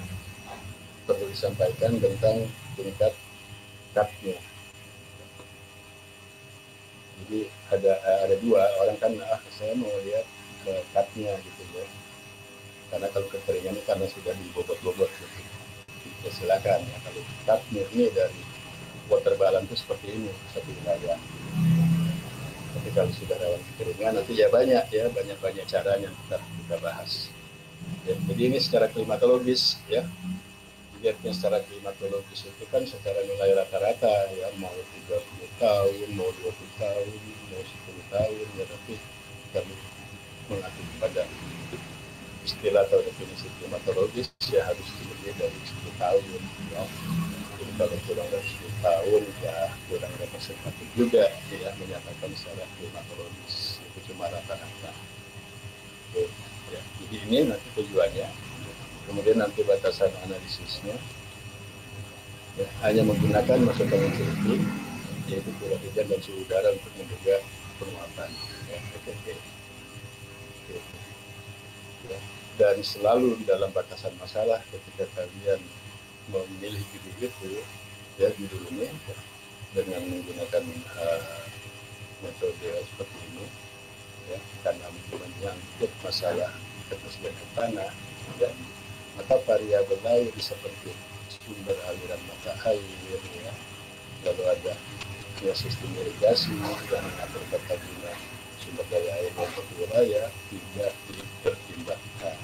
perlu disampaikan tentang tingkat CAP-nya. Jadi ada dua orang kan, saya mau lihat CAP-nya gitu ya, karena kalau kekeringan karena sudah dibobot-bobot gitu. Ya silakan ya, kalau CAP-nya ini dari water balance itu seperti ini satu wilayah. Nanti kalau sudah rawan kekeringan, nanti ya banyak caranya kita bahas. Ya, jadi ini secara klimatologis ya. Dilihatnya secara klimatologis itu kan secara nilai rata-rata ya, mau 30 tahun, mau 20 tahun, mau 10 tahun ya, tapi kami mengacu pada istilah atau definisi klimatologis ya harus lebih dari 10 tahun ya. Jadi kalau kurang dari 10 tahun ya kurang representatif juga ya menyatakan secara klimatologis, itu cuma rata-rata. Ya, jadi ini nanti tujuannya, kemudian nanti batasan analisisnya ya, hanya menggunakan masa pengukuran yaitu curah hujan dan suhu udara untuk menjaga penguapan ya, PPT. Ya. Dan selalu di dalam batasan masalah ketika kalian memilih judul itu ya, judul ini ya, dengan menggunakan metode seperti ini ya, karena menyangkut masalah ketersediaan tanah ya, maka variabel lain seperti sumber aliran mata air ya, lalu ada ya sistem irigasi yang mengatur tata guna sumber daya air untuk wilayah tidak dipertimbangkan.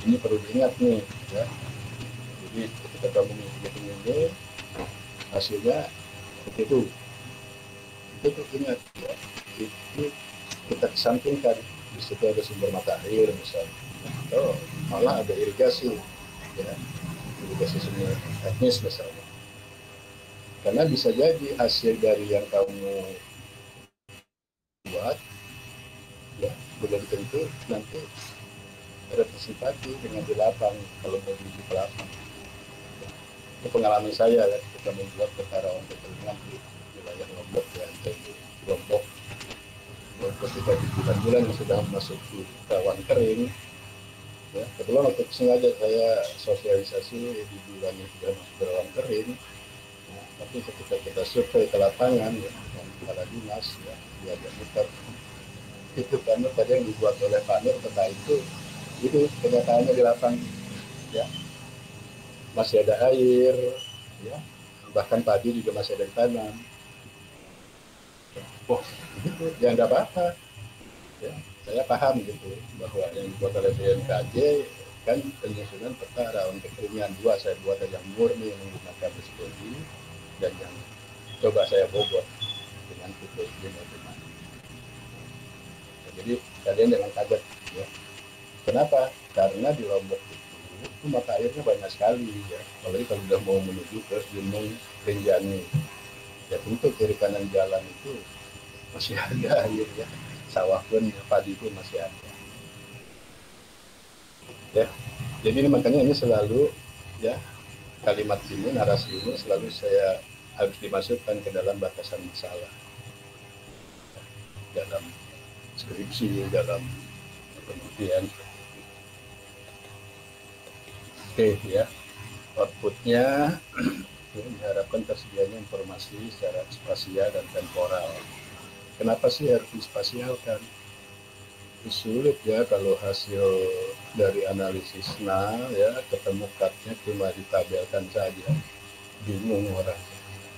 Ini perlu diingat nih ya. Jadi ketika kamu menghitung ini hasilnya seperti itu ingat ya, itu kita kesampingkan. Di situ ada sumber mata air misalnya, atau malah ada irigasi ya, irigasi sumber teknis misalnya, karena bisa jadi hasil dari yang kamu buat ya belum tentu nanti representatif dengan di lapang kalau mau di lapang. Itu pengalaman saya ya, ketika membuat perkara untuk kekeringan di wilayah Lombok ya, di Lombok ketika di bulan-bulan yang sudah masuk di rawan kering ya, kebetulan waktu sengaja saya sosialisasi di bulan yang sudah masuk ke rawan kering ya, tapi ketika kita survei ke lapangan ya, dengan kepala dinas ya, diajak muter itu panel tadi yang dibuat oleh panel peta itu kenyataannya di lapangan ya, masih ada air ya, bahkan padi juga masih ada ditanam. Oh gitu ya, nggak apa-apa ya, saya paham gitu bahwa yang dibuat oleh BMKG kan penyusunan peta rawan kekeringan, saya buat yang murni menggunakan psikologi dan yang coba saya bobot dengan tipe matematika. Jadi kalian jangan kaget ya. Kenapa? Karena di Lombok itu mata airnya banyak sekali ya, apalagi kalau sudah mau menuju ke Gunung Rinjani ya, tentu kiri kanan jalan itu masih ada air ya, sawah pun padi pun masih ada ya. Jadi ini makanya ini selalu ya, kalimat ini, narasi ini selalu saya harus dimasukkan ke dalam batasan masalah dalam skripsi, dalam penelitian. Oke ya, outputnya ya, diharapkan tersedianya informasi secara spasial dan temporal. Kenapa sih harus dispasialkan? Sulit ya kalau hasil dari analisis ya ketemu cutnya cuma ditabelkan saja, bingung orang.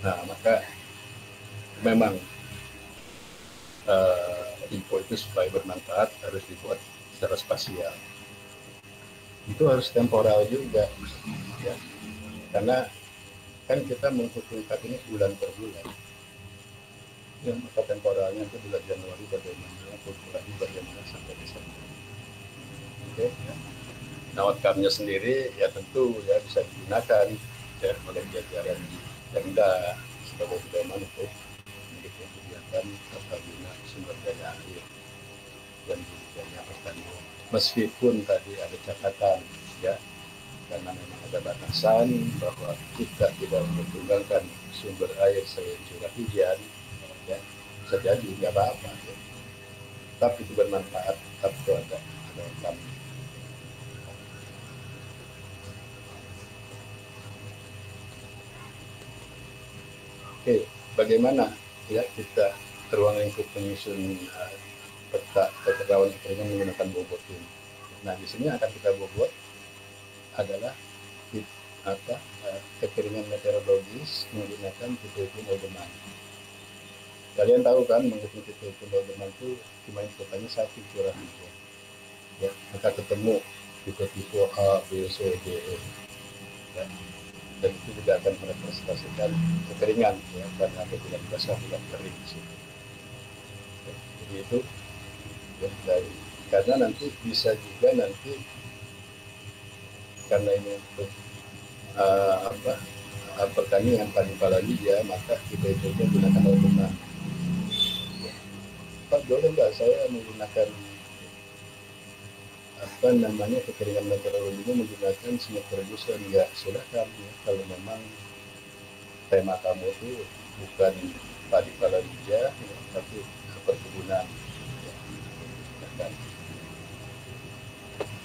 Nah maka memang info itu supaya bermanfaat harus dibuat secara spasial. Itu harus temporal juga ya, karena kan kita menghitung cut ini bulan per bulan ya, maka temporalnya itu bulan Januari bagaimana, Februari bagaimana sampai Desember. Oke ya. Nah outcome-nya sendiri ya tentu ya bisa digunakan ya oleh jajaran di Pemda sebagai pedoman untuk mendukung kegiatan tata guna sumber daya air dan budidaya pertanian. Meskipun tadi ada catatan ya, karena memang ada batasan bahwa kita tidak mempertimbangkan sumber air selain curah hujan ya, bisa jadi nggak apa-apa ya. Tapi itu bermanfaat, tetap itu ada outcome. Oke, bagaimana ya kita ruang lingkup penyusun peta rawan kekeringan menggunakan bobot ini. Nah di sini akan kita bobot adalah kekeringan meteorologis menggunakan tipe Modeman. Kalian tahu kan mengikuti pemrograman itu cuma inputannya satu curah hujan. Ya, maka ketemu tipe-tipe A, B, C, D, E. Ya. Dan itu juga akan merepresentasikan kekeringan, ya, karena ada bulan basah, bulan kering di situ. Ya, jadi itu ya, dari, karena nanti bisa juga nanti karena ini untuk pertanian padi palagi ya, maka kita itu gunakan alumina. Pak, boleh nggak saya menggunakan kekeringan meteorologinya menggunakan smart producer? Ya silakan ya, kalau memang tema kamu itu bukan padi palawija ya, tapi perkebunan ya, silakan.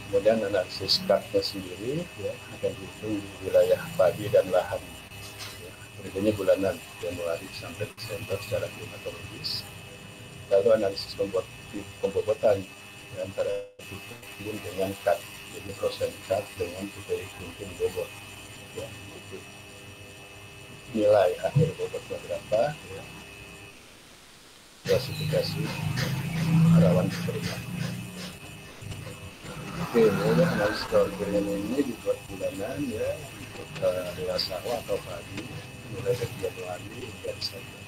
Kemudian analisis cut-nya sendiri ya, akan dihitung di wilayah padi dan lahan ya, periodenya bulanan Januari sampai Desember secara klimatologis. Lalu analisis pembobotan ya, antara tipe dengan cut, jadi proses cut dengan tipe di bobot ya, itu nilai akhir bobotnya berapa ya, klasifikasi rawan kekeringan. Oke, kemudian analisis kekeringan ini dibuat bulanan ya, untuk adalah sawah atau padi mulai dari Januari hingga Desember.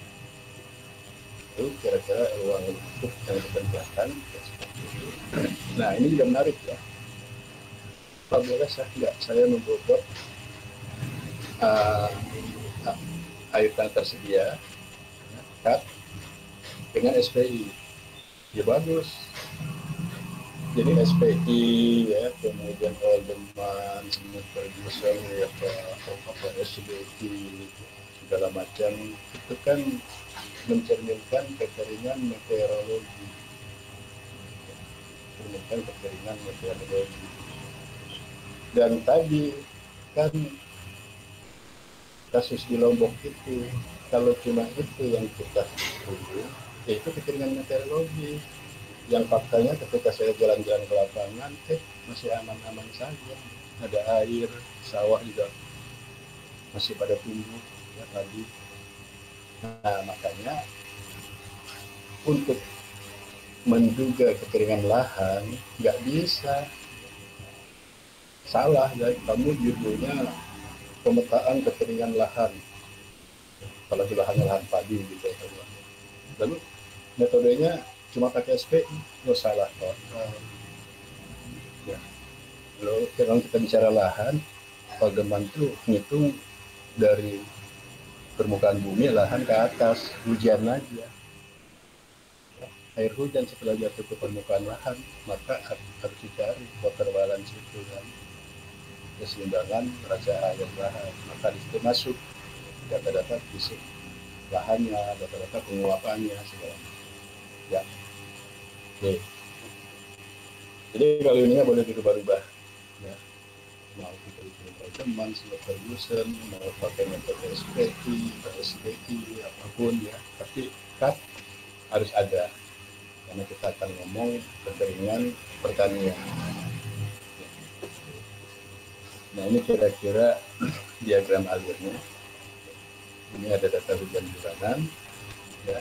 Itu kira-kira ruang lingkup yang dikerjakan ya, seperti itu. Nah ini juga menarik ya, Pak boleh saya membobot air tanah tersedia ya, dengan SPI ya bagus. Jadi SPI ya, kemudian Aldeman, Smart Producer ya, apa SBI segala macam itu kan mencerminkan kekeringan meteorologi, dan tadi kan kasus di Lombok itu kalau cuma itu yang kita tunggu, itu kekeringan meteorologi yang faktanya ketika saya jalan-jalan ke lapangan masih aman-aman saja, ada air, sawah juga masih pada tumbuh ya tadi. Nah makanya untuk menduga kekeringan lahan nggak bisa, salah ya, kamu judulnya pemetaan kekeringan lahan kalau di lahan padi gitu, lalu metodenya cuma pakai SPI, lo salah total ya. Lo kalau kita bicara lahan, Pageman tuh ngitung dari permukaan bumi lahan ke atas, hujan aja, air hujan setelah jatuh ke permukaan lahan, maka harus dicari water balance itu kan, keseimbangan raca air lahan, maka disitu masuk data-data fisik lahannya, data-data penguapannya segala ya. Oke. Jadi kalau ininya boleh dirubah-rubah ya, mau kita bikin teman sebagai user, mau pakai metode SPI, SPI apapun ya, tapi kan harus ada karena kita akan ngomong kekeringan pertanian. Nah ini kira-kira diagram alirnya. Ini ada data hujan bulanan ya.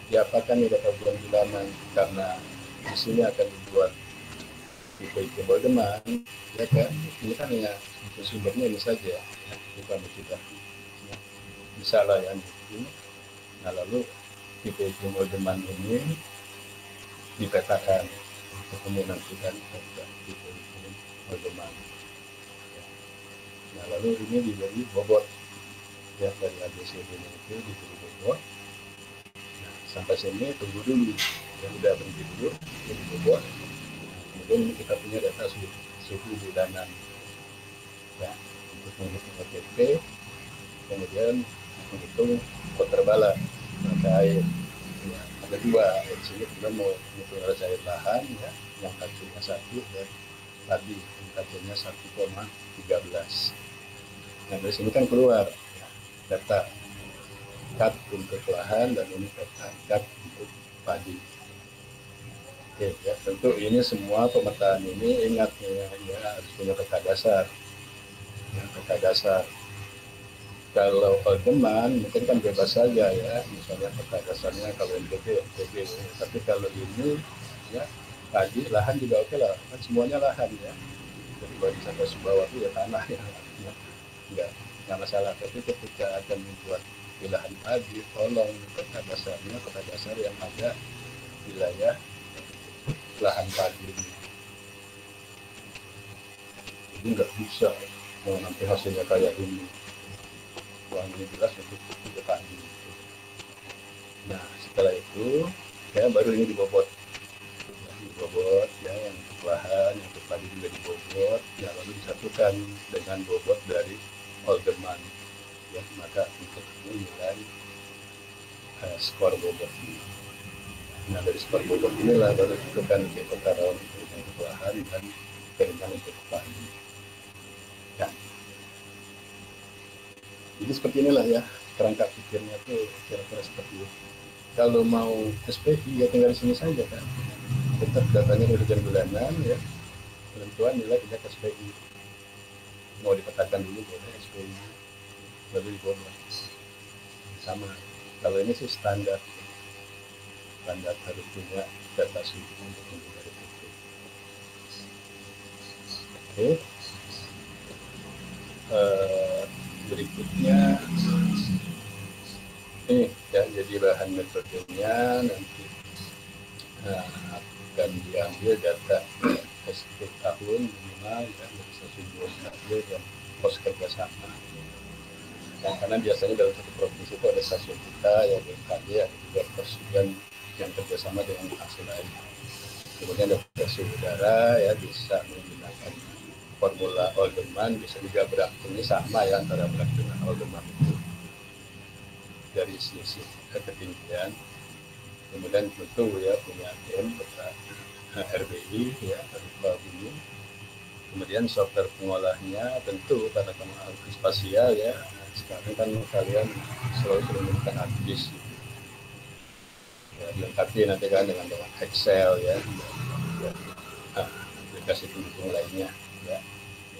Diapakan nih data bulan bulanan? Karena di sini akan dibuat tipe Bodeman ya kan, ini kan ya sumbernya ini saja ya, bukan kita ya, bisa lah ya ini. Nah lalu tipe Bodeman ini dipetakan, ketemu nanti kan tipe Bodeman ya. Nah lalu ini diberi bobot ya, dari ABCD itu diberi bobot. Nah sampai sini tunggu dulu ya, udah berhenti dulu jadi bobot. Kemudian ini kita punya data suhu bulanan ya, untuk menghitung OTP, kemudian menghitung water balance raca air ya. Ada dua di sini, kita mau menghitung raca air lahan ya, yang KC-nya 1 dan tadi KC-nya 1,13. Nah dari sini kan keluar ya, data cut untuk lahan dan ini data cut untuk padi. Oke, ya, tentu ini semua pemetaan ini ingat ya harus punya peta dasar. Ya, peta dasar. Kalau Aldeman mungkin kan bebas saja ya, misalnya peta dasarnya kalau NTB, NTB. Tapi kalau ini ya tadi lahan juga oke lah, kan semuanya lahan ya. Dari barisan ke bawah itu ya tanah ya, nggak masalah. Tapi ketika akan membuat wilayah tadi, tolong peta dasar yang ada wilayah lahan padi. Jadi nggak bisa mau nanti hasilnya kayak ini. Uang ini jelas untuk tadi. Nah setelah itu ya baru ini dibobot ya, yang untuk lahan, yang untuk padi juga dibobot ya, lalu disatukan dengan bobot dari Alderman ya, maka untuk ini nilai skor bobot ini. Nah dari skor bobot inilah baru ditentukan keputaran untuk lahan dan keringan untuk padi ya. Jadi seperti inilah ya kerangka pikirnya tuh kira-kira seperti itu. Kalau mau SPI ya tinggal di sini saja kan, tetap datanya dari bulanan ya, penentuan nilai tidak SPI, mau dipetakan dulu boleh SPI lalu dibobot sama. Kalau ini sih standar harus punya data suku untuk menilai itu. Oke. Berikutnya ini ya, jadi bahan metodenya nanti akan diambil data setiap tahun minimal dan stasiun dan pos kerjasama. Yang karena biasanya dalam satu provinsi itu ada stasiun kita ya BMKG, ada juga pos yang kerjasama dengan hasil lain. Kemudian ada stasiun udara ya, bisa menggunakan formula Alderman, bisa juga beraktingnya sama ya antara berak dengan Alderman itu dari sisi ketinggian. Kemudian tentu ya punya peta RBI ya, berupa bumi. Kemudian software pengolahnya tentu karena kamu spasial ya, sekarang kan kalian selalu menggunakan ArcGIS ya, dilengkapi nanti kan dengan Excel ya, aplikasi pendukung lainnya ya.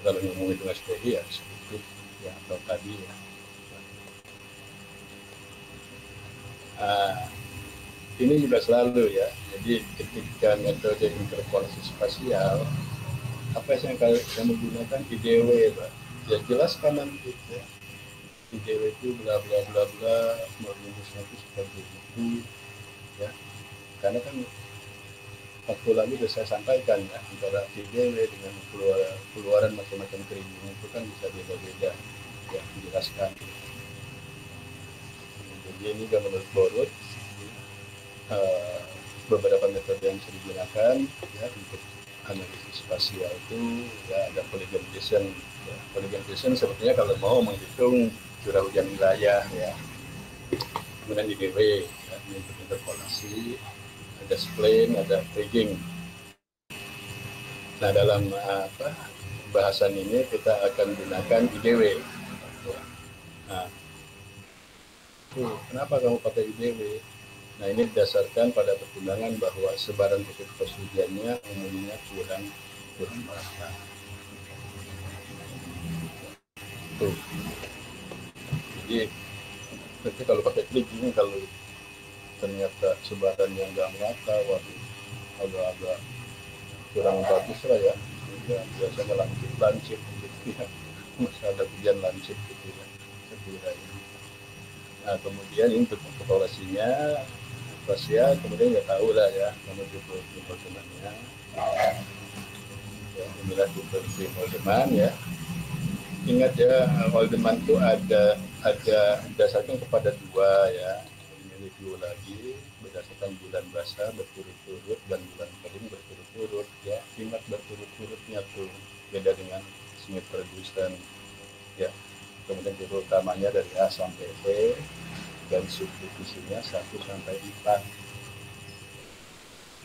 Kalau ngomongin dengan SPI ya seperti ya atau tadi ya. Ini juga selalu ya. Jadi ketika metode interpolasi spasial, apa yang kamu gunakan IDW, Pak? Ya jelaskan nanti ya. IDW itu bla bla bla bla, merumusnya itu seperti itu ya. Karena kan waktu lalu sudah saya sampaikan ya, antara IDW dengan keluaran macam-macam keriting itu kan bisa beda-beda ya, dijelaskan. Jadi ini juga menurut Borut beberapa metode yang bisa digunakan ya untuk analisis spasial itu ya, ada polygon vision ya. Polygon vision sebetulnya kalau mau menghitung curah hujan wilayah ya, kemudian IDW ya, untuk interpolasi, ada spline, ada rigging. Nah dalam bahasan ini kita akan gunakan IDW. Nah, kenapa kamu pakai IDW? Nah ini berdasarkan pada pertimbangan bahwa sebaran titik pos hujannya umumnya kurang merata. Jadi nanti kalau pakai rigging, kalau ternyata sebarannya nggak merata, waduh agak-agak kurang bagus lah ya. Biasanya lancip gitu ya, masih ada hujan lancip gitu ya. Nah kemudian ini untuk populasinya spasial, kemudian ya tahu lah ya, kamu tipe Aldermannya ya, inilah tipe Alderman ya. Ingat ya, Alderman itu ada berdasarkan kepada dua ya, ini review lagi berdasarkan bulan basah berturut-turut dan bulan kering berturut-turut ya. Ingat berturut-turutnya tuh beda dengan Smith Ferguson ya. Kemudian tipe utamanya dari A sampai E dan subdivisinya 1 sampai 4.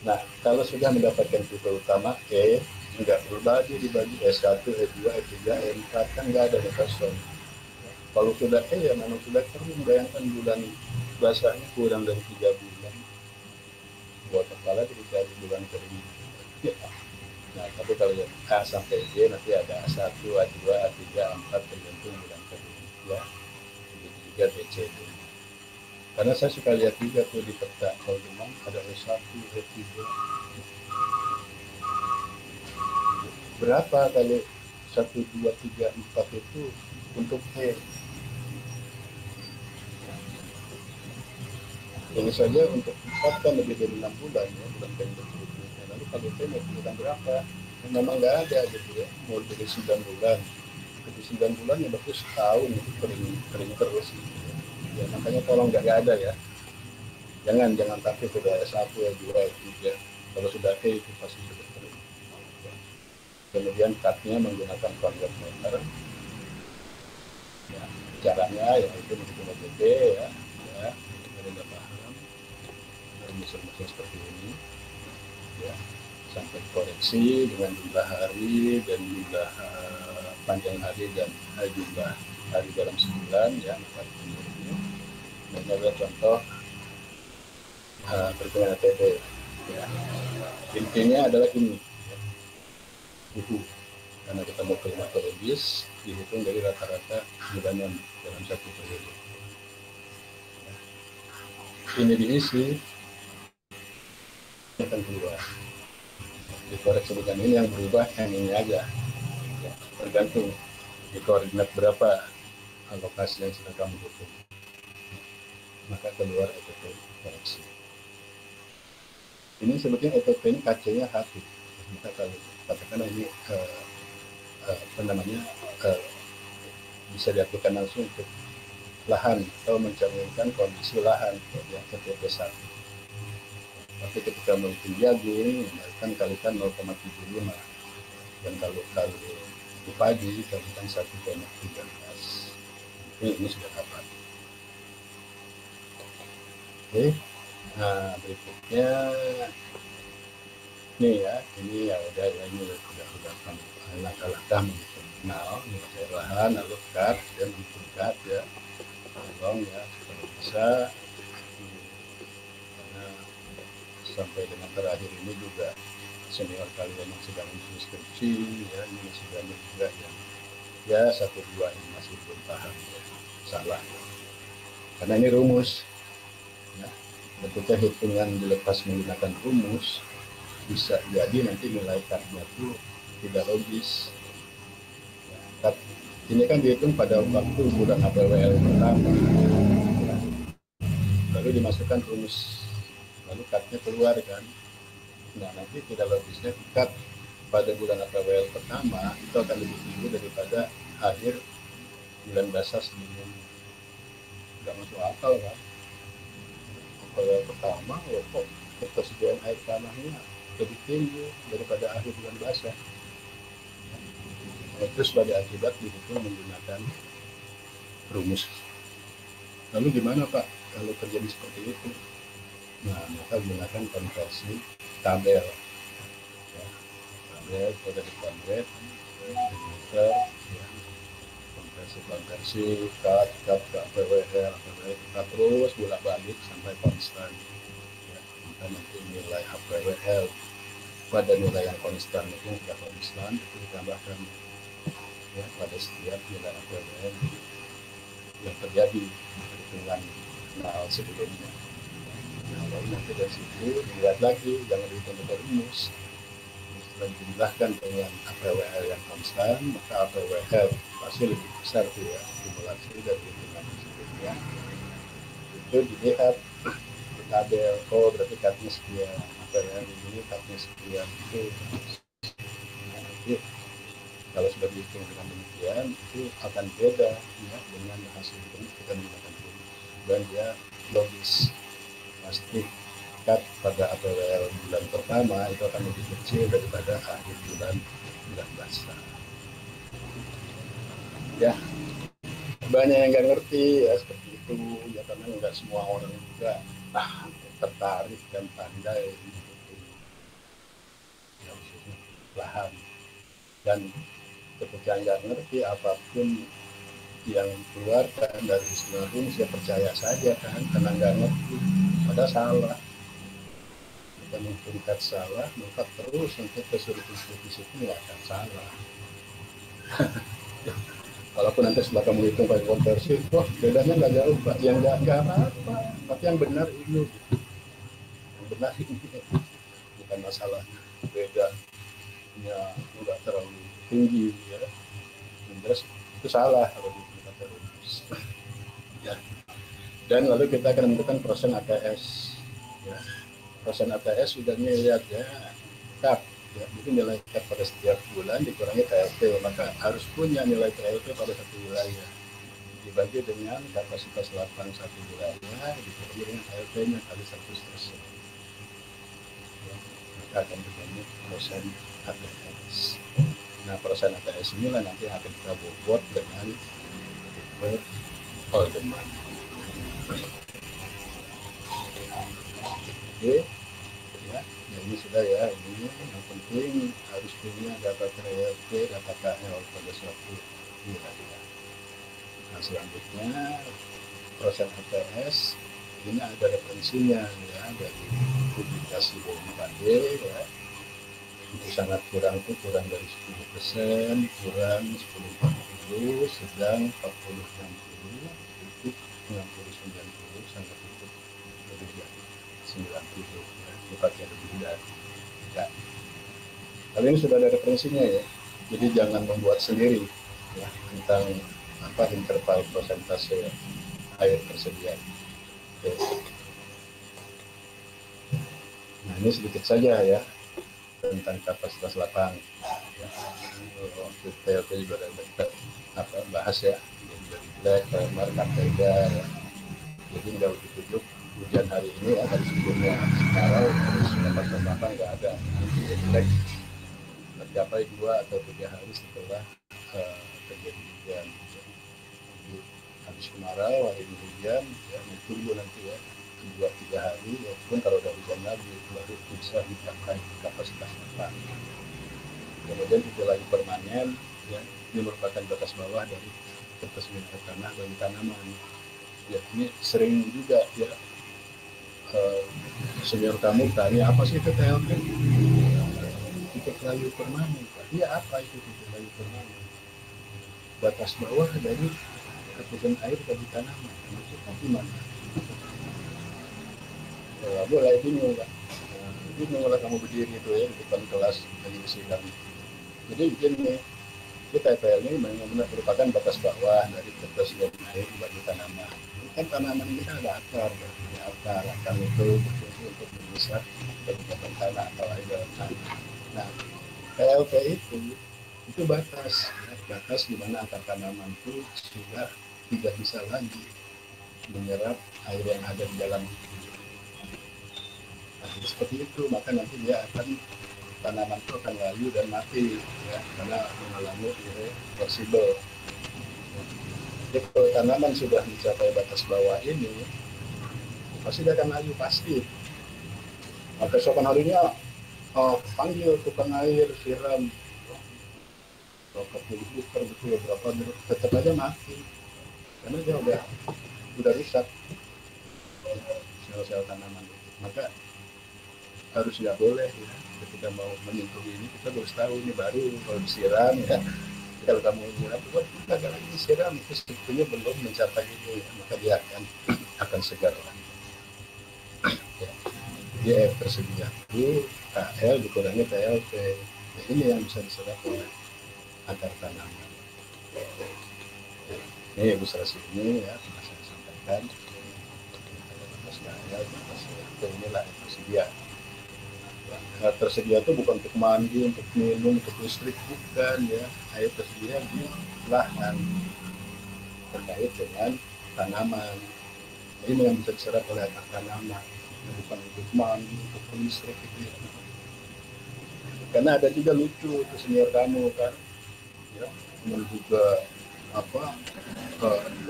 Nah, kalau sudah mendapatkan tipe utama E, enggak dibagi E1, E2, E3, E4, kan enggak ada kosong. Kalau sudah E ya memang sudah kering, bayangkan bulan basahnya kurang dari 3 bulan. Buat kepala dicari bulan kering. Nah, tapi kalau yang A sampai D nanti ada A1, A2, A3, A4 tergantung bulan kering ya. Karena saya suka lihat juga tuh di peta, kalau memang ada E1, E3. Berapa kali 1, 2, 3, 4 itu untuk E? Ini saja untuk 4 kan lebih dari 6 bulan ya, bulan pendek berikutnya. Lalu kalau T mau bulan berapa? Ya, memang nggak ada gitu ya, mau dari 9 bulan. Jadi 9 bulan ya berarti setahun itu kering terus gitu ya. Ya makanya tolong nggak ada ya. Jangan takut sudah S1, S2, S3. Kalau sudah T itu pasti sudah kering. Ya. Kemudian cutnya menggunakan konvert meter. Ya, caranya yaitu menggunakan OTP ya. Ya, kita udah paham. Mesin-mesin seperti ini ya, sampai koreksi dengan jumlah hari dan jumlah panjang hari dan jumlah hari dalam sebulan ya, ini. Dan ada contoh perhitungan ATP ya. Intinya adalah ini ya, suhu, karena kita mau klimatologis dihitung dari rata-rata bulanan dalam satu periode. Ini diisi akan keluar. Dikoreksi dengan ini yang berubah yang ini aja ya, tergantung di koordinat berapa alokasi yang sedang kamu butuh, maka keluar ETP koreksi. Ini sebetulnya ETP ini KC-nya 1, maka kalau katakan ini apa namanya bisa diaplikasikan langsung untuk lahan atau mencerminkan kondisi lahan ya, ETP 1. Tapi ketika menghitung jagung, kan kalikan 0,75, dan kalau di pagi kalikan 1,13. Ini sudah dapat. Oke, nah berikutnya ini ya, ini ya udah ya, ini udah langkah-langkah menghitung nilai lahan, lalu cut dan hitung cut ya, tolong ya kalau bisa. Sampai dengan terakhir ini juga senior kalian yang sedang uji skripsi ya, ini masih banyak juga yang ya 1-2 yang masih belum paham ya, salah karena ini rumus ya. Ketika hitungan dilepas menggunakan rumus bisa jadi nanti nilai cut-nya itu tidak logis ya. Ini kan dihitung pada waktu bulan APWL pertama ya. Lalu dimasukkan rumus, lalu cut-nya keluar kan. Nah nanti tidak logisnya cut pada bulan APWL pertama itu akan lebih tinggi daripada akhir bulan basah sebelum. Nggak masuk akal kan. APWL pertama ya kok ketersediaan air tanahnya lebih tinggi daripada akhir bulan basah. Nah, itu sebagai akibat dihitung menggunakan rumus. Lalu gimana Pak kalau terjadi seperti itu? Nah, maka gunakan konversi tabel ya. Tabel pada dikonvert meter ya. konversi cut ke APWL kita terus bolak-balik sampai konstan ya. Maka nanti nilai APWL pada nilai yang konstan itu sudah konstan itu ditambahkan ya pada setiap nilai APWL yang terjadi dengan nol sebelumnya. Nah, lalu nanti dari situ dilihat lagi, jangan dihitung pakai rumus. Setelah dijumlahkan dengan APWL yang konstan, maka APWL pasti lebih besar tuh ya, akumulasi dari hitungan sebelumnya. Itu dilihat di tabel, oh berarti cut-nya sekian, APWL ini cut-nya sekian, itu. Nah, nanti kalau sudah dihitung dengan demikian, itu akan beda ya dengan hasil hitung kita menggunakan rumus. Dan dia logis. Pasti cut pada APWL bulan pertama itu akan lebih kecil daripada akhir bulan basah. Ya, banyak yang nggak ngerti ya seperti itu ya, karena nggak semua orang juga tertarik dan pandai gitu ya, khususnya lahan. Dan ketika nggak ngerti apapun yang keluarkan dari sebenarnya saya percaya saja kan, karena nggak ngerti padahal salah. Kita mengungkap salah, maka terus untuk kesulitan itu nggak akan salah. Kalau walaupun nanti setelah kamu hitung pakai konversi, wah bedanya nggak jauh Pak, yang nggak apa-apa, tapi yang benar ini, yang benar ini, bukan masalah bedanya nggak terlalu tinggi ya, terus itu salah kalau kita terus ya. Dan lalu kita akan menentukan persen ATS ya. Persen ATS sudah lihat ya, CAP ya, itu nilai CAP pada setiap bulan dikurangi TLP, maka harus punya nilai TLP pada satu wilayah dibagi dengan kapasitas lapang satu wilayah dibagi dengan TLP-nya kali 100%. Ya, maka akan terjadi persen ATS. Nah, persen ATS inilah nanti akan kita buat dengan Haldeman. Oke, ya, ini sudah ya. Ini yang penting harus punya data TLP, data KL pada suatu wilayah. Nah, selanjutnya persen ATS ini ada referensinya ya dari publikasi BMKG ya. Itu sangat kurang itu kurang dari 10%, kurang 10-40, sedang 40-60, itu 60-90, sangat cukup lebih dari 90 ya, tepatnya lebih dari ya. Kali ini sudah ada referensinya ya, jadi jangan membuat sendiri ya tentang apa interval persentase air tersedia. Oke. Nah ini sedikit saja ya tentang kapasitas lapang. Ya, waktu TLP juga ada apa bahas ya dari Black, Primer, Kaptega ya. Jadi nggak ujuk-ujuk hujan hari ini akan sebelumnya sekarang terus kapasitas lapang nggak ada. Jadi Black tercapai 2 atau 3 hari setelah terjadi hujan. Jadi habis kemarau hari ini hujan ya tunggu nanti ya 2-3 hari, walaupun kalau udah hujan lagi baru bisa dicapai kapasitas lapang. Kemudian itu lagi permanen, ya, ini merupakan batas bawah dari ketersediaan air tanah bagi tanaman. Ya, ini sering juga ya senior kamu tanya apa sih itu TLP? Titik layu permanen. Iya apa itu titik layu permanen? Batas bawah dari ketersediaan air bagi tanaman. Maksudnya gimana? Boleh bingung kan? Bingung kalau kamu berdiri itu ya di depan kelas lagi sidang. Jadi begini, kita TPL ini benar-benar merupakan batas bawah dari ketersediaan air bagi tanaman. Ini kan tanaman ini kan ada akar, ya, akar itu berfungsi untuk membesar kegiatan tanah atau air dalam tanah. Nah, PLP itu batas, ya, batas di mana akar tanaman itu sudah tidak bisa lagi menyerap air yang ada di dalam. Nah, seperti itu, maka nanti dia akan tanaman itu akan layu dan mati ya, karena mengalami irreversible. Jadi kalau tanaman sudah mencapai batas bawah ini, pasti dia akan layu pasti. Maka keesokan harinya panggil tukang air, siram, ke liter betul berapa, tetap aja mati, karena dia udah rusak sel-sel tanaman itu. Maka harus nggak boleh ya, ketika mau menyentuh ini kita harus tahu ini baru kalau disiram ya. Kalau kamu nyiram, buat kita agak lagi disiram itu sebetulnya belum mencapai ini ya, maka dia akan segar lagi. Ya. Jadi air tersedia itu KL dikurangi TLP. Ya, ini yang bisa diserap oleh akar tanaman. Ini ilustrasi ini ya pernah saya sampaikan. Batas KL, batas TLP inilah yang tersedia. Air tersedia itu bukan untuk mandi, untuk minum, untuk listrik, bukan ya. Air tersedia di lahan terkait dengan tanaman. Ini yang bisa diserap oleh akar tanaman, bukan untuk mandi, untuk listrik gitu ya. Karena ada juga lucu itu senior kamu kan, ya, dan juga apa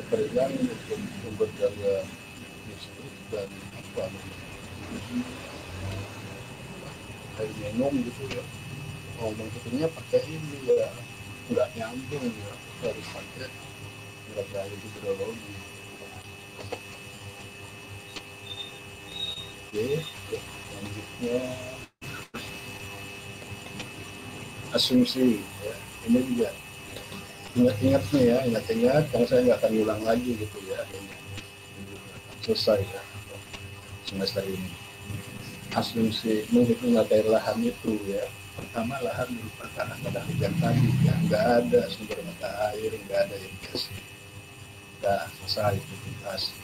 kekeringan untuk sumber daya listrik dan apa kayak minum gitu ya. Ngomong ketengnya pakai ini ya nggak nyambung ya, harus pakai daya hidrologi. Oke, selanjutnya asumsi ya, ini juga ingat-ingat nih ya, ingat-ingat karena saya nggak akan ulang lagi gitu ya, ini selesai ya semester ini. Asumsi menghitung air lahan itu ya, pertama lahan berupa tanah pada hujan tadi ya, nggak ada sumber mata air, nggak ada irigasi, nah selesai prioritas.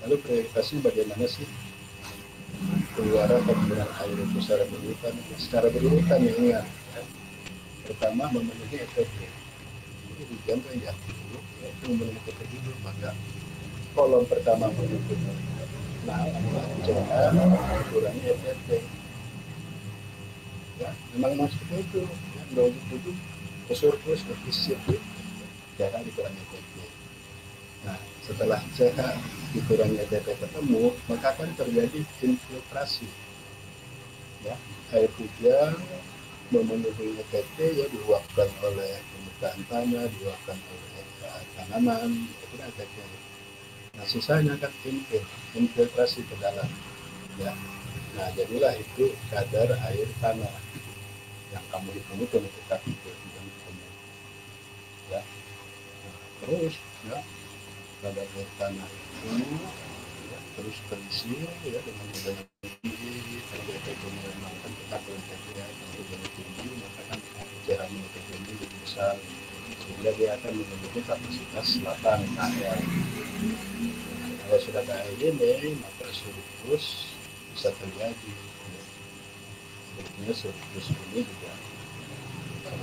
Lalu prioritasnya bagaimana sih pengeluaran penggunaan air itu secara berurutan ya, ingat ya. Pertama memenuhi ETP, jadi hujan kan ya dulu ya, itu memenuhi ETP dulu, maka kolom pertama mendukung nah jangan kurangi ETP ya, memang seperti itu ya, untuk itu surplus defisit jangan dikurangi ETP. Nah setelah CH dikurangi ETP ketemu, maka akan terjadi infiltrasi ya, air hujan memenuhi ETP ya, diuapkan oleh permukaan tanah, diuapkan oleh tanaman, itu kan ETP. Nah sisanya kan infiltrasi ke dalam ya. Nah jadilah itu kadar air tanah yang kamu hitung itu tetap itu ya. Nah, terus ya kadar air tanah itu ya, terus terisi ya dengan adanya tinggi, kalau ETP memang kan tetap ETP ya, kalau adanya tinggi maka kan cairan ETP ini lebih besar sehingga dia akan memiliki kapasitas 8 KL. Kalau sudah kayak gini, maka surplus bisa terjadi. Sebetulnya surplus ini juga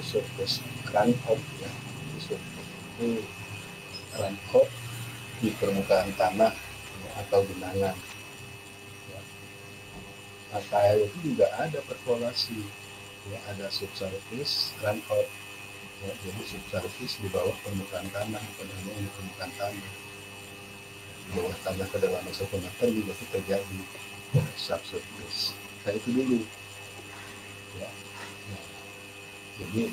surplus run off ya. Surplus itu run off di permukaan tanah ya, atau genangan. Ya. Nah, kayak itu juga ada perkolasi. Ya, ada subsurface run off. Ya, jadi subsurface di bawah permukaan tanah, padahal di permukaan tanah. Bawah tanah kedalaman 1 meter juga itu terjadi subsurface. Nah itu dulu ya. Nah, jadi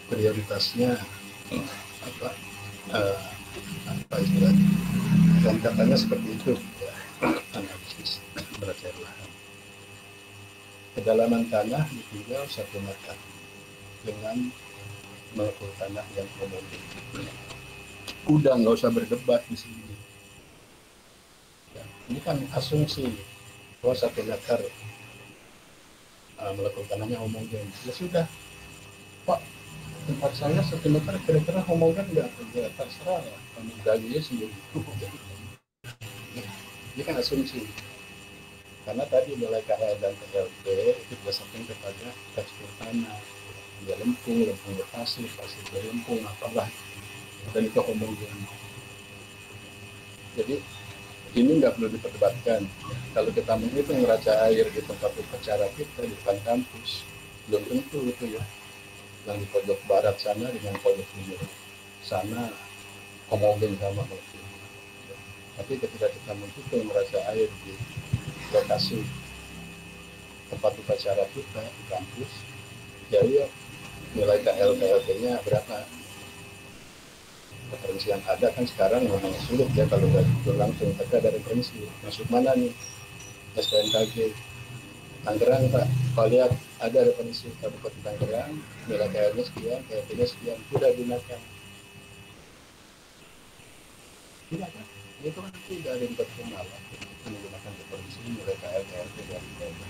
prioritasnya apa istilahnya dan katanya seperti itu ya, analisis berat air lahan. Kedalaman tanah ditinggal 1 meter dengan molekul tanah yang homogen. Udah nggak usah berdebat di sini. Ini kan asumsi bahwa 1 meter molekul tanahnya homogen. Ya sudah, Pak, tempat saya 1 meter kira-kira homogen nggak? Ya terserah ya, kamu gajinya sendiri. Ini kan asumsi. Karena tadi nilai KL dan PLT itu berdasarkan kepada tekstur tanah. Dia lempung berpasir, pasir berlempung, apalah. Dan itu homogen. Jadi ini nggak perlu diperdebatkan. Kalau kita menghitung neraca air di tempat upacara kita di depan kampus, belum tentu itu ya. Yang di pojok barat sana dengan pojok timur sana homogen sama molekul. Tapi ketika kita menghitung neraca air di lokasi tempat upacara kita di kampus, jadi nilai KL PLT-nya berapa? Referensi yang ada kan sekarang memang sulit ya kalau nggak itu langsung, tapi ada referensi masuk mana nih STNKG Tangerang Pak, kalau lihat ada referensi Kabupaten Tangerang nilai KL-nya sekian, PLT-nya sekian, sudah gunakan tidak kan? Itu kan tidak ada yang terkenal menggunakan referensi nilai KL, PLT dan PLT.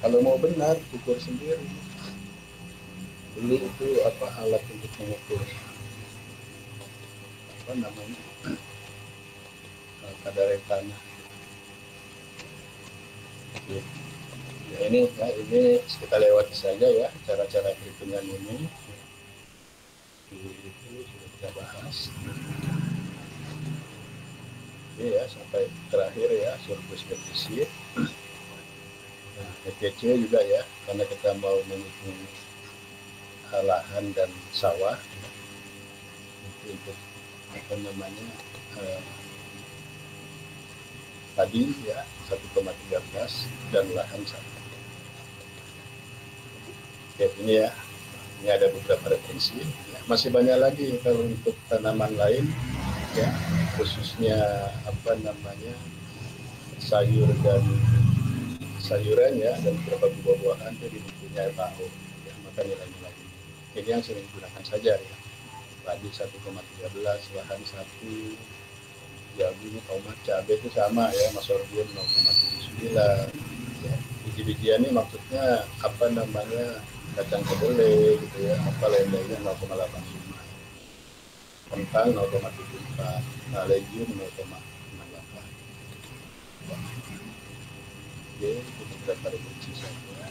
Kalau mau benar ukur sendiri, beli itu apa alat untuk mengukur apa namanya kadar air tanah. Ya, ini kita lewati saja ya cara-cara perhitungan ini. Itu sudah kita bahas. Oke ya, sampai terakhir ya surplus defisit. Nah, ETC juga ya, karena kita mau menghitung lahan dan sawah ya, untuk apa namanya tadi ya 1,13 dan lahan 1. Oke, ini ya, ini ada beberapa referensi ya. Masih banyak lagi kalau untuk tanaman lain ya, khususnya apa namanya sayur dan sayuran ya, dan beberapa buah-buahan jadi mempunyai FAO ya, maka nilai-nilai ini Ini yang sering digunakan saja ya. Padi 1,13, lahan 1, jagung, tomat, cabai itu sama ya, mas sorghum 0,79 ya. Biji-bijian ini maksudnya apa namanya, kacang kedelai gitu ya, apa lendengnya 0,85, kentang 0,74, nah legume 0,68. Oke, itu beberapa referensi saja.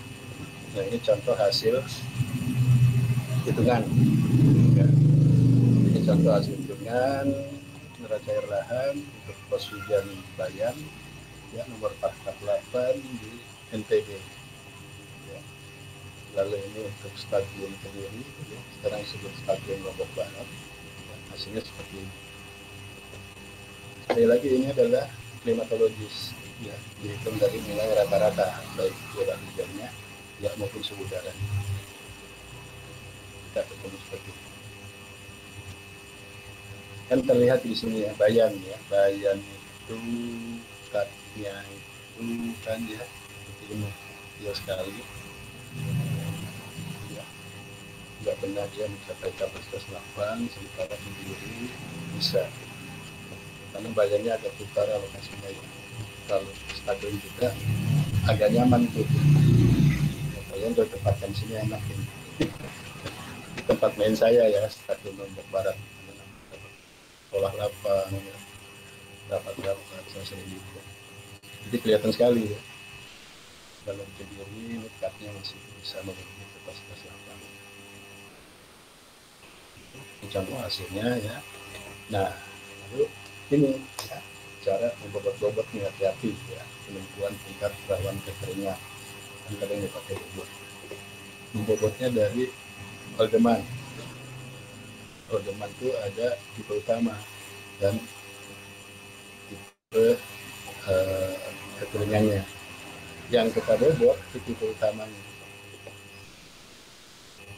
Nah ini contoh hasil hitungan ya. Ini contoh hasil hitungan neraca air lahan untuk pos hujan Bayan ya, nomor 448 di NTB ya. Lalu ini untuk stadion Kediri ya, sekarang disebut Stadion Lombok Barat ya, hasilnya seperti ini. Sekali lagi ini adalah klimatologis ya, dihitung dari nilai rata-rata baik curah hujannya ya maupun suhu udara. Kita ketemu seperti ini. Kan terlihat di sini ya, Bayan itu katnya itu kan ya seperti ini ya, sekali ya, nggak benar dia mencapai kapasitas 8, sementara Kediri bisa, karena Bayannya agak utara lokasinya ya. Kalau stadion juga agak nyaman tuh, kalian udah tempatkan sini enak ini. Tempat main saya ya, Stadion Lombok Barat, olah lapang ya, rapat-rapat saya sering gitu. Jadi kelihatan sekali ya, dalam Kediri nekatnya masih bisa memenuhi kapasitas lapangan. Ini contoh hasilnya ya. Nah, lalu ini ya, cara membobot-bobot nih, hati-hati ya, penentuan tingkat rawan kekeringan. Kan kadang dipakai bobot. Membobotnya dari Holdeman. Holdeman itu ada tipe utama dan tipe kekeringannya. Yang kita bobot itu tipe utamanya.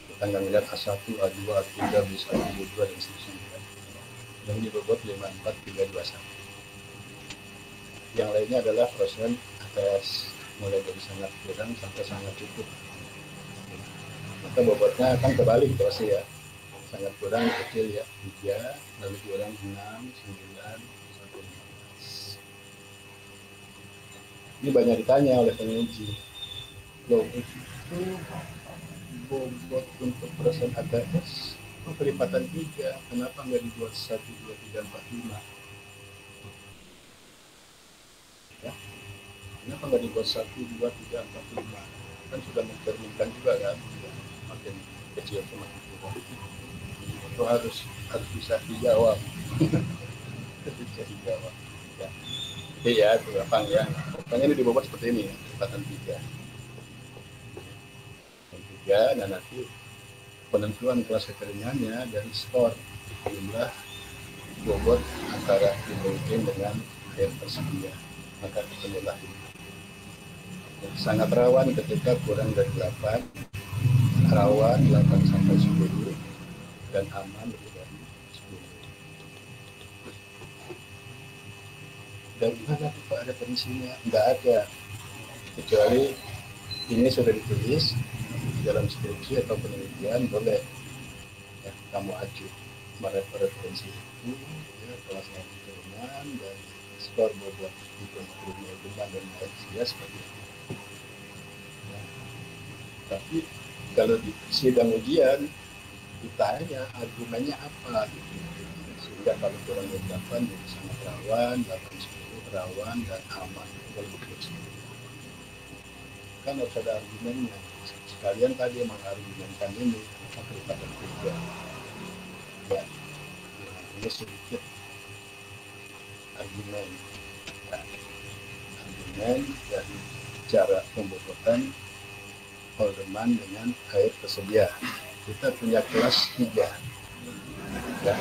Kita nggak melihat A1, A2, A3, B1, B2 dan seterusnya. Yang dibobot 54, 321. Yang lainnya adalah persen ATS, mulai dari sangat kurang sampai sangat cukup. Maka bobotnya akan kebalik terus ya. Sangat kurang kecil ya 3, lalu kurang 6, 9, 15. Ini banyak ditanya oleh penguji. Loh, itu bobot untuk persen ATS kelipatan 3, kenapa nggak dibuat 1, 2, 3, 4, 5? Ya, kenapa nggak dibuat 1, 2, 3, 4, 5? Kan sudah mencerminkan juga kan, ya, makin kecil semakin kurang. Itu harus bisa dijawab. Bisa dijawab. Ya. Jadi ya, itu gampang ya. Pokoknya ini dibobot seperti ini, kelipatan 3. Dan nanti penentuan kelas kekeringannya dari skor jumlah bobot antara hidrogen dengan air tersedia, maka itulah ini. Sangat rawan ketika kurang dari 8, rawan 8 sampai 10, dan aman lebih dari 10. Dan mana tuh Pak referensinya? Nggak ada, kecuali ini sudah ditulis dalam skripsi atau penelitian, boleh ya kamu acu mereferensi itu ya, kelas kekeringan dan skor bobot hidrogen dan air seperti itu. Nah, tapi kalau di sidang ujian ditanya argumennya apa gitu, sehingga kalau kurang dari 8 jadi sangat rawan, 8, 10 rawan dan aman kalau begitu. Kan harus ada argumennya. Sekalian tadi mengargumenkan ini kelipatan 3 ya. Nah, ini sedikit argumen ya. Argumen dari cara pembobotan Holdeman dengan air tersedia. Kita punya kelas 3 ya,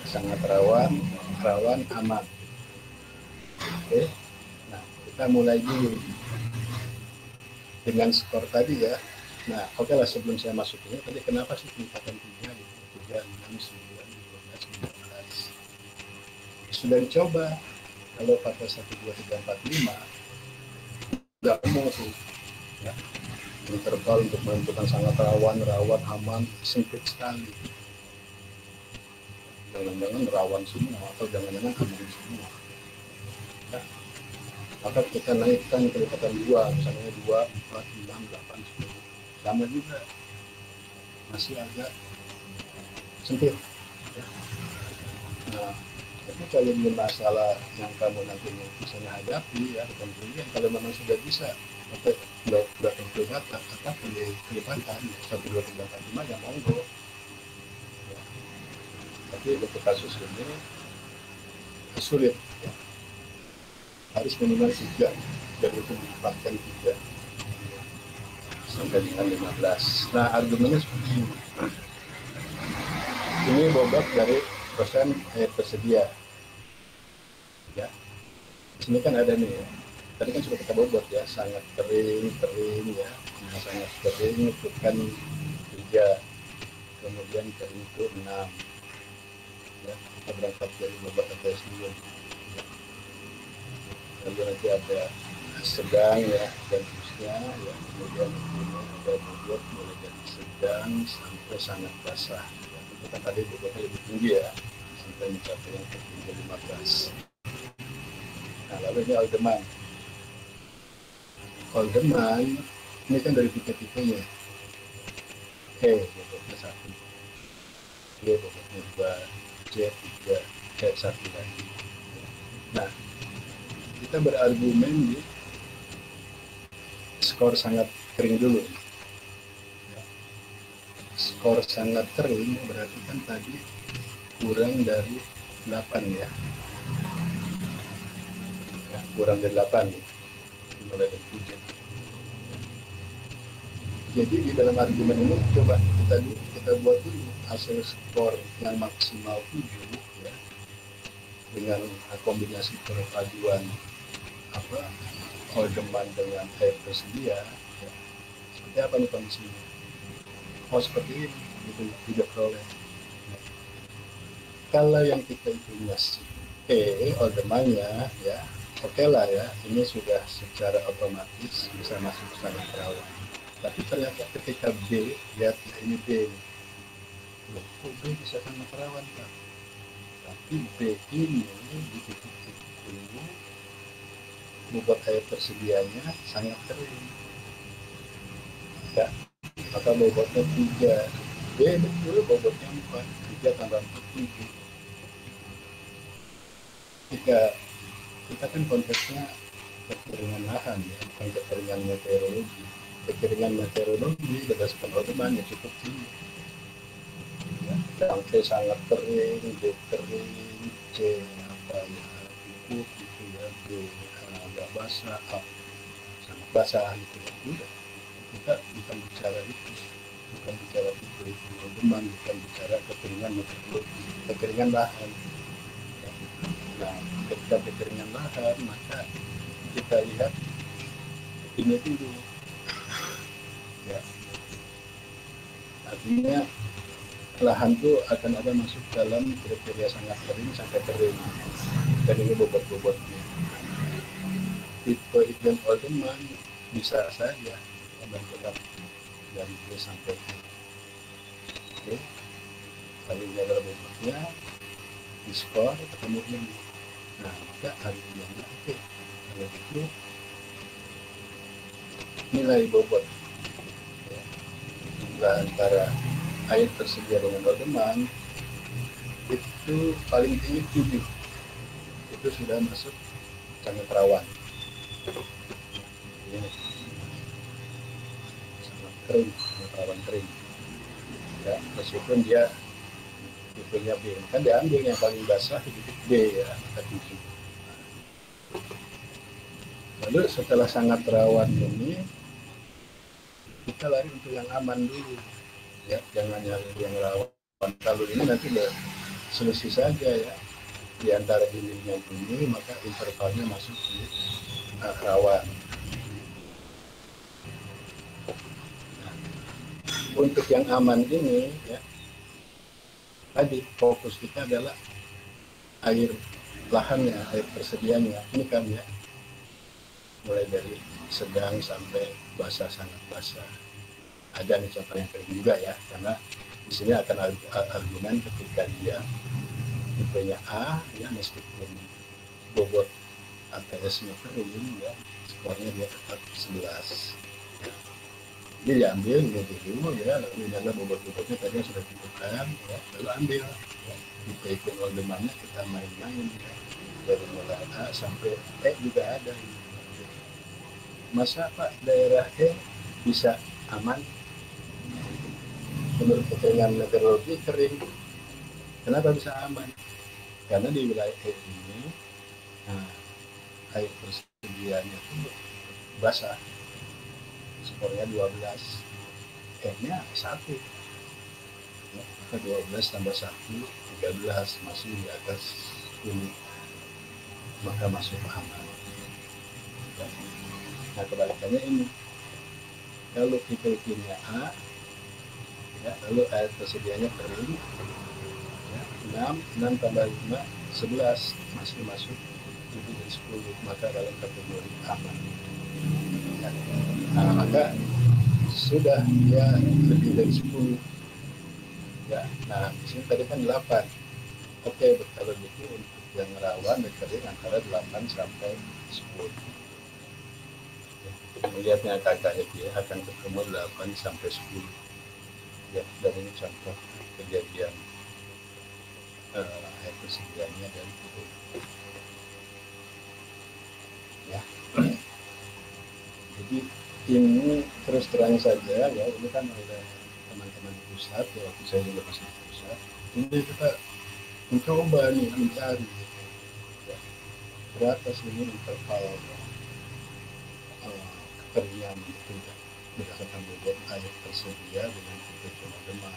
sangat rawan, aman. Oke, nah kita mulai dulu dengan skor tadi ya. Nah, oke lah, sebelum saya masuk ini tadi kenapa sih kelipatan 3 gitu, 3, 6, 9, 12, 15. Sudah dicoba, kalau pakai 1, 2, 3, 4, 5 nggak umum tuh ya. interval untuk menentukan sangat rawan, aman, sempit sekali. Jangan-jangan rawan semua atau jangan-jangan aman semua. Nah, maka kita naikkan kelipatan 2, misalnya 2, 4, 6, 8, 10. Sama juga, masih agak sempit. Nah, tapi kalau ini masalah yang kamu nanti bisa hadapi, ya tentunya kalau memang sudah bisa atau udah kelihatan atau kelipatan 1, 2, 3, 4, 5 ya monggo. Ya. Tapi untuk kasus ini sulit, ya. Harus minimal 3 dan itu dilipatkan 3 sampai dengan 15. Nah, argumennya seperti ini. Ini bobot dari persen air tersedia. Ya, sini kan ada nih ya. Tadi kan sudah kita bobot ya, sangat kering ya. Nah, sangat kering itu kan 3, kemudian kering itu 6. Ya, kita berangkat dari bobot ATS dulu. Ya. Lalu nanti ada sedang ya dan terusnya ya, kemudian ada bobot mulai dari sedang sampai sangat basah. Ya, itu kan tadi bobotnya lebih tinggi ya, sampai mencapai yang tertinggi 15. Nah, lalu ini Aldeman ini kan dari tipe-tipenya. Bobotnya 1, bobotnya 2, C 3, C 1 lagi. Nah, kita berargumen di skor sangat kering dulu. Ya. Skor sangat kering berarti kan tadi kurang dari 8 ya. Kurang dari 8 ya. Mulai dari 7. Jadi di dalam argumen ini coba kita buat dulu hasil skor yang maksimal 7 ya, dengan kombinasi perpaduan Aldeman dengan air tersedia ya. Seperti apa nih kondisinya? Seperti ini itu tidak peroleh. Kalau yang kita hitung Aldemannya ya oke lah ya, ini sudah secara otomatis bisa masuk standar rawan. Tapi ternyata ketika B, lihat ini B, kok B bisa sangat rawan Pak? Tapi B ini di titik itu bobot air tersedianya sangat kering. Ya, maka bobotnya 3. B betul bobotnya 4, 3 tambah 4, 7. Kita kan konteksnya kekeringan lahan ya, bukan kekeringan meteorologi. Kekeringan meteorologi berdasarkan Aldeman ya cukup tinggi. Ya, sampai sangat kering, B kering, C cukup gitu ya, B agak basah, sangat basah gitu ya. Udah, kita bukan bicara itu, Aldeman, bukan bicara kekeringan meteorologi, kekeringan lahan. Nah, ketika kekeringan lahan, maka kita lihat ini dulu. Ya. Artinya lahan itu akan ada masuk dalam kriteria sangat kering sampai kering. Dan ini bobot-bobotnya. Tipe iklim Aldeman bisa saja bergerak dari B sampai E. Oke. Lalu ini adalah bobotnya, di skor ketemu ini. Nah, maka argumennya oke. Kalau itu nilai bobot ya, jumlah antara air tersedia dengan Aldeman itu paling tinggi 7. Itu sudah masuk sangat rawan. Ini sangat kering, sangat rawan kering. Ya, meskipun dia tipenya B, kan diambil yang paling basah di titik B ya, angka 7. Lalu setelah sangat rawan ini, kita lari untuk yang aman dulu, ya, jangan yang rawan. Kalau ini nanti selisih saja ya, di antara dindingnya ini, maka intervalnya masuk di rawan. Nah, untuk yang aman ini, ya, tadi fokus kita adalah air lahannya, air tersedianya. Ini kan ya, mulai dari sedang sampai basah, sangat basah. Ada nih contoh yang kering juga ya, karena di sini akan argumen ketika dia tipenya A ya, meskipun bobot ATS-nya kering ya, skornya dia tetap 11 ya. Jadi diambil ini dulu ya, lalu ini adalah bobot-bobotnya tadi yang sudah ditentukan ya, lalu ambil ya. Kita ikut ordemannya, kita main-main ya. Dari mulai A sampai E juga ada. Masa Pak daerah E bisa aman? Menurut keterangan meteorologi kering. Kenapa bisa aman? Karena di wilayah E ini air persediaannya itu basah. Skornya 12. E-nya 1. Ya, 12 tambah 1, 13, masih di atas ini. Maka masuk aman. Ya. Nah, kebalikannya ini. Kalau kita pilihnya A, ya, lalu air persediaannya kering, ya, 6 tambah 5, 11, masih masuk lebih dari 10, maka dalam kategori aman. Ya. Nah, maka sudah dia lebih dari 10. Ya. Nah, di sini tadi kan 8. Oke, kalau gitu untuk yang rawan dan kering antara 8 sampai 10. Melihatnya kakaknya dia akan ketemu 8 sampai 10. Ya, dan ini contoh kejadian air persediaannya dan itu. Ya. Jadi ini terus terang saja ya, ini kan oleh teman-teman di pusat ya, waktu saya juga masih di pusat. Ini kita mencoba nih mencari gitu. Ya, berapa sih ini interval kekeringan itu ya, berdasarkan bobot air tersedia dengan tipe Demak.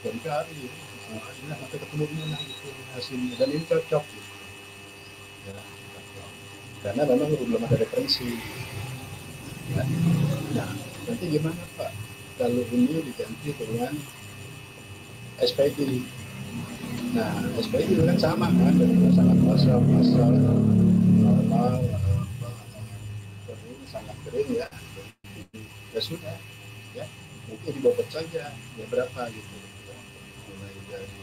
Dan cari hasilnya sampai ketemu ini gitu hasilnya, dan ini cocok gitu. Ya, cocok. Karena memang belum ada referensi. Ya. Nah, nanti gimana Pak kalau ini diganti dengan SPI? Nah, SPI kan sama kan, dengan sangat pasal normal, kering, sangat kering ya. Ya sudah, ya mungkin dibobot saja ya berapa gitu. Ya. Mulai dari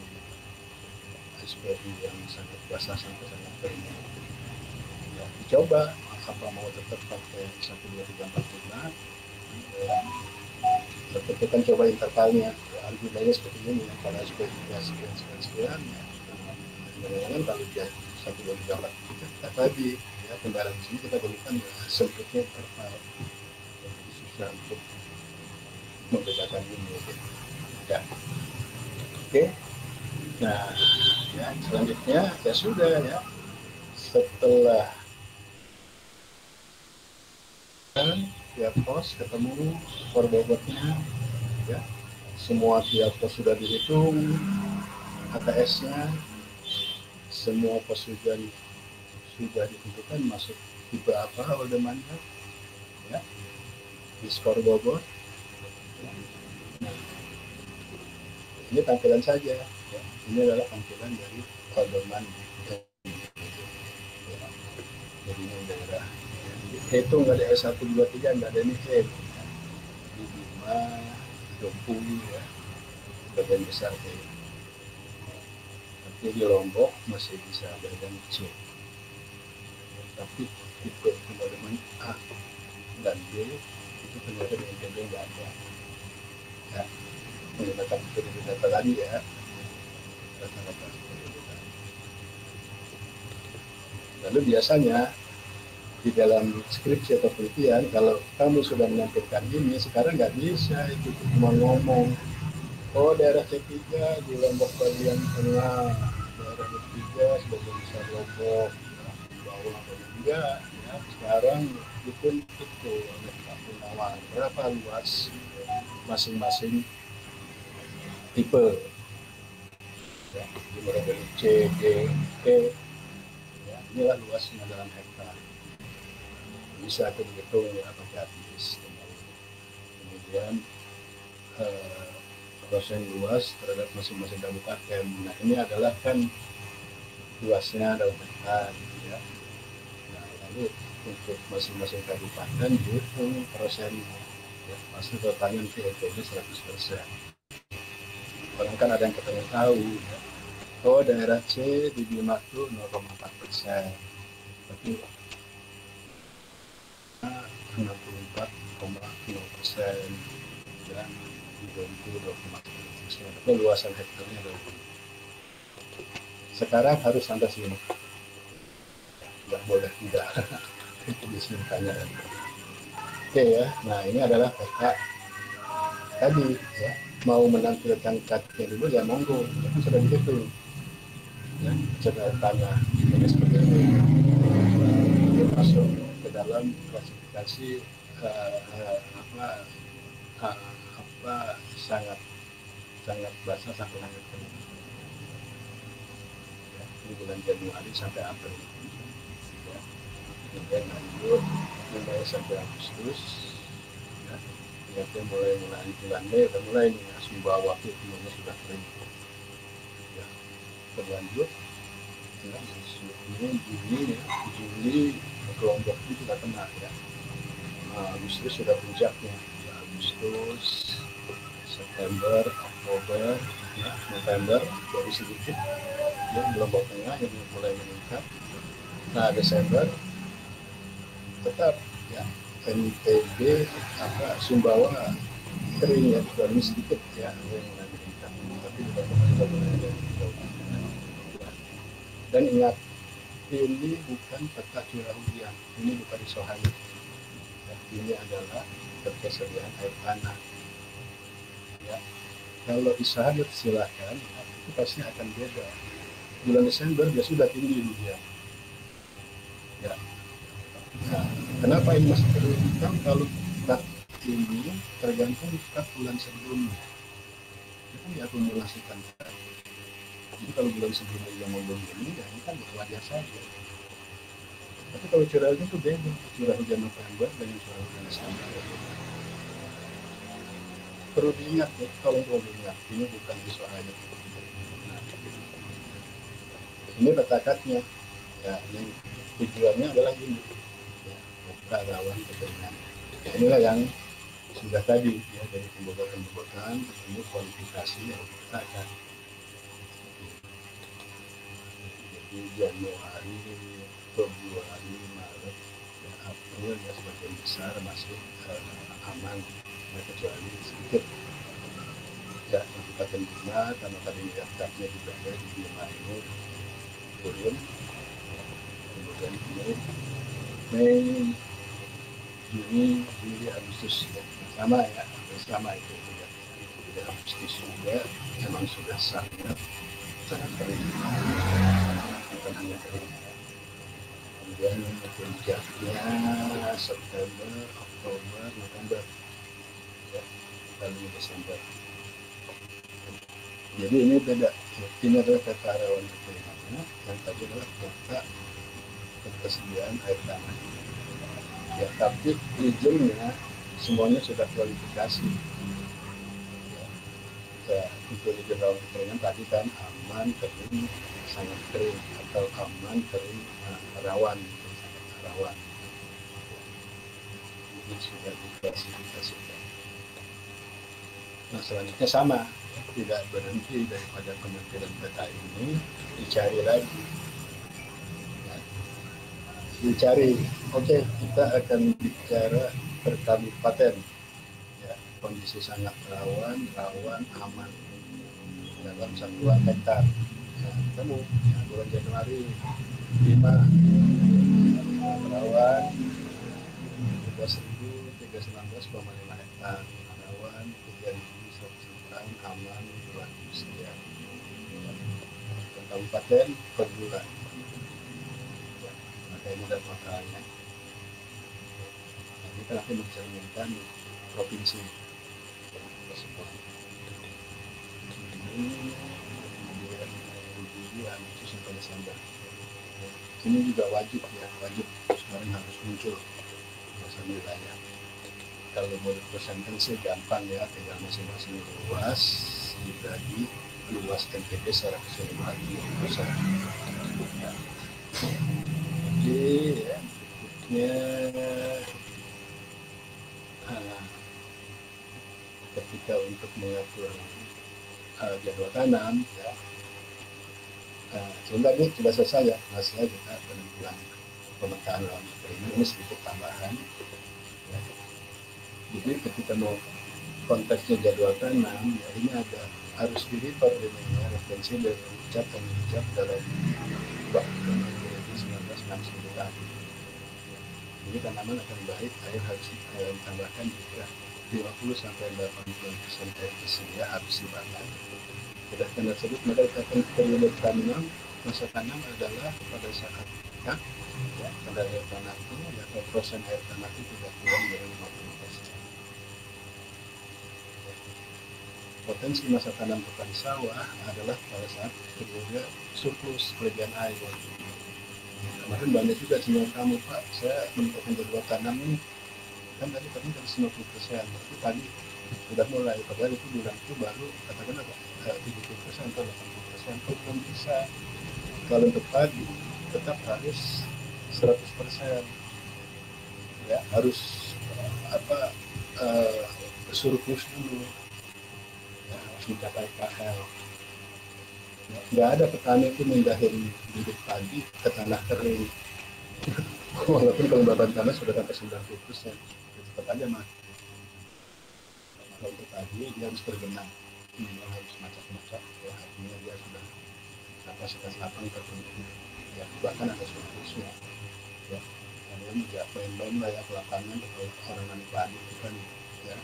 SPI yang sangat basah sampai sangat kering. Ya, dicoba apa mau tetap pakai 1, 2, 3, 4, 5. Tentukan coba intervalnya, ya, argumennya seperti ini ya, kalau SPI-nya sekian ya, jangan kalau dia 1, 2, 3, 4 kita tadi ya, kendaraan di sini kita gunakan ya, sempitnya interval, jadi susah untuk membedakan ini gitu. Ya, oke. Nah, ya selanjutnya ya sudah ya, setelah tiap pos ketemu skor bobotnya ya, semua tiap pos sudah dihitung ATS-nya, semua pos sudah ditentukan masuk tipe apa ordemannya ya, di skor bobot ya. Nah, ini tampilan saja ya. Ini adalah tampilan dari ordeman ya. Jadi ini daerah hitung nggak ada S1, 2, 3, nggak ada nih ya. Di Bima, Dompu ya, bagian besar ya. Tapi di Lombok masih bisa bagian C. Tapi tipe ordeman A dan B itu ternyata di NTB nggak ada. Ya, menggunakan metode data tadi ya, data-data metode data. Lalu biasanya di dalam skripsi atau penelitian, kalau kamu sudah menampilkan ini, sekarang nggak bisa itu cuma ngomong, oh daerah C3 di Lombok bagian tengah, daerah D3 sebagian besar Lombok, ya, di bawah atau enggak, ya, sekarang itu oleh Pak Gunawan, berapa luas masing-masing tipe, ya, dimulai dari C, D, E, ya, inilah luasnya dalam hektar. Bisa dihitung ya pakai habis. Kemudian persen luas terhadap masing-masing kabupaten. Nah ini adalah kan luasnya dalam hektar ya. Nah lalu untuk masing-masing kabupaten dihitung persennya, ya, masuk totalnya nanti EPD 100%. Orang kan ada yang ketemu tahu, ya. Oh, daerah C di Bima itu 0,4%, tapi 64,0%, ya, di Bengkulu 2,3%, tapi luasan hektarnya 20. Sekarang harus Anda simak, nggak boleh tidak. Disimikannya. Oke ya, nah ini adalah peta tadi ya, mau menampilkan katanya dulu ya monggo, itu sudah dihitung ya, secara tanah ini seperti ini. Ini masuk ke dalam klasifikasi sangat basah sampai hangat kering. Ya, ini bulan Januari sampai April. Ya. Kemudian lanjut mulai sampai Agustus. Ya. Ternyata mulai bulan Mei udah mulai nih ya, Sumbawa itu semuanya sudah kering. Ya. Berlanjut. Ya, ini Juli ya, Juli kelompok itu sudah kena ya. Agustus sudah puncaknya. Ya, Agustus, September, Oktober, ya, November baru sedikit, ya, gelombang tengah yang mulai meningkat. Nah, Desember tetap ya, NTB Sumbawa kering ya, baru sedikit ya yang mulai meningkat, tapi sudah mulai. Dan ingat, ini bukan peta curah hujan, ini bukan isohanya. Ya, ini adalah ketersediaan air tanah. Ya, kalau isohanya silakan, ya, itu pasti akan beda. Bulan Desember dia sudah tinggi hujan. Ya. Nah, kenapa ini masih terus? Kan kalau cut ini tergantung cut bulan sebelumnya. Itu diakumulasikan. Jadi kalau bulan sebelumnya yang ngomong ini, ya ini kan wajar saja. Tapi kalau curah hujan itu beda, curah hujan November dengan curah hujan Desember. Perlu diingat ya, kalau perlu diingat, ini bukan isohanya. Nah, ini letakatnya, ya ini tujuannya adalah ini, ya, buka rawan kekeringan. Inilah yang sudah tadi ya, dari pembobotan ini kualifikasi yang letakkan. Jadi Januari, Februari, Maret, ya, April ya sebagian besar masih aman, ya, kecuali sedikit ya Kabupaten Bima, karena tadi letaknya juga ada di Bima ini turun. Kemudian ini Mei, Juni, Juli, Agustus ya, sama ya, sama itu ya. Jadi Agustus juga memang sudah sangat kering, bukan hanya kering. Kemudian puncaknya September, Oktober, November, ya, lalu Desember. Jadi ini beda. Ini adalah peta rawan kekeringannya, yang tadi adalah peta ketersediaan air tanah. Ya, tapi regionnya semuanya sudah kualifikasi. Ya, untuk region rawan kekeringan tadi kan aman, kering, sangat kering, atau aman, kering, rawan, sangat rawan. Ini sudah diklasifikasikan. Nah, selanjutnya sama, tidak berhenti daripada penampilan peta ini, dicari lagi. Dicari, oke, kita akan bicara per kabupaten. Ya, kondisi sangat rawan, aman dalam satuan hektar. Ya, ketemu ya, bulan Januari 5 rawan 13.319,5 hektar, rawan 3.109, aman 2.000 sekian. Per kabupaten per bulan. Ini dan makalahnya. Kita nanti mencerminkan provinsi tersebut. Ini kemudian Juli, Agustus sampai Desember. Ini juga wajib ya, wajib sekarang harus muncul masa wilayah. Kalau mau dipresentasikan sih gampang ya, tinggal masing-masing luas dibagi luas NTB secara keseluruhan besar. Ya. Ya, Ya, uh, ketika untuk mengatur jadwal tanam, ya, sebentar ini sudah selesai ya, masih kita penentuan pemetaan lahan ini sedikit tambahan. Ya. Jadi ketika mau konteksnya jadwal tanam, ya ini ada harus di-refer ini ya, referensi dari ucap dan ucap dalam waktu 1969. Jadi tanaman akan baik, air harus ditambahkan jika 50-80% air tersedia habis dibakar. Berdasarkan tersebut, maka dikatakan periode tanam, masa tanam adalah pada saat ya, pada air tanah itu, ya, persen air tanah itu tidak kurang dari 50%. Potensi masa tanam petani sawah adalah pada saat periode surplus kelebihan air. Kemarin banyak juga semua kamu, Pak, saya menentukan jadwal tanam ini kan tadi katanya dari 90%, tapi tadi sudah mulai, padahal itu bulan itu baru katakan apa 70% atau 80%, itu belum bisa. Kalau untuk padi tetap harus 100%, ya harus surplus dulu, ya, harus mencapai KL. Nggak ada petani itu mindahin bibit padi ke tanah kering walaupun kelembaban tanah sudah sampai 90%, tetap aja mati. Kalau untuk padi dia harus berbenah, minimal harus macak-macak, ya artinya dia sudah kapasitas lapang terpenuhi, ya bahkan ada surplusnya, ya. Kalian juga main-main lah ya ke lapangan, kalau orang nanti padi itu kan, ya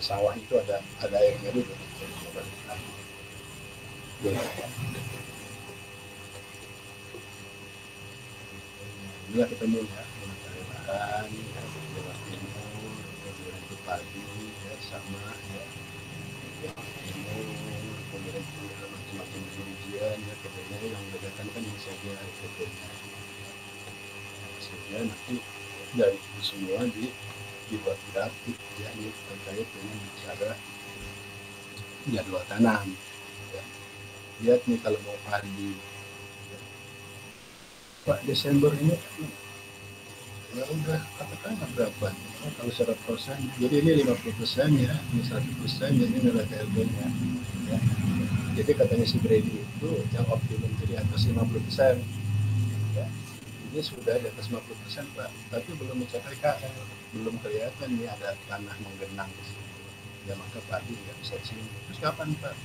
sawah itu ada airnya dulu, jadi coba padi. Ya. Inilah ketemu ya, mencari lahan, ya, Jawa Timur, kemudian itu padi, ya sama ya, timur, kemudian macam-macam ujian, ya katanya yang membedakan kan ini saja katanya. Sehingga nanti dari itu semua dibuat grafik, ya ini terkait dengan bicara jadwal tanam. Ya. Lihat nih kalau mau padi, ya. Pak Desember ini ya udah katakanlah berapa, ya, kalau 100%, jadi ini 50% ya, ini 100% ya, ini nilai KLB-nya, ya. Jadi katanya si Brady itu yang optimum itu di atas 50%, ya. Ini sudah di atas 50% Pak, tapi belum mencapai KL, belum kelihatan nih ada tanah menggenang di situ, ya maka padi nggak bisa cium. Terus kapan Pak?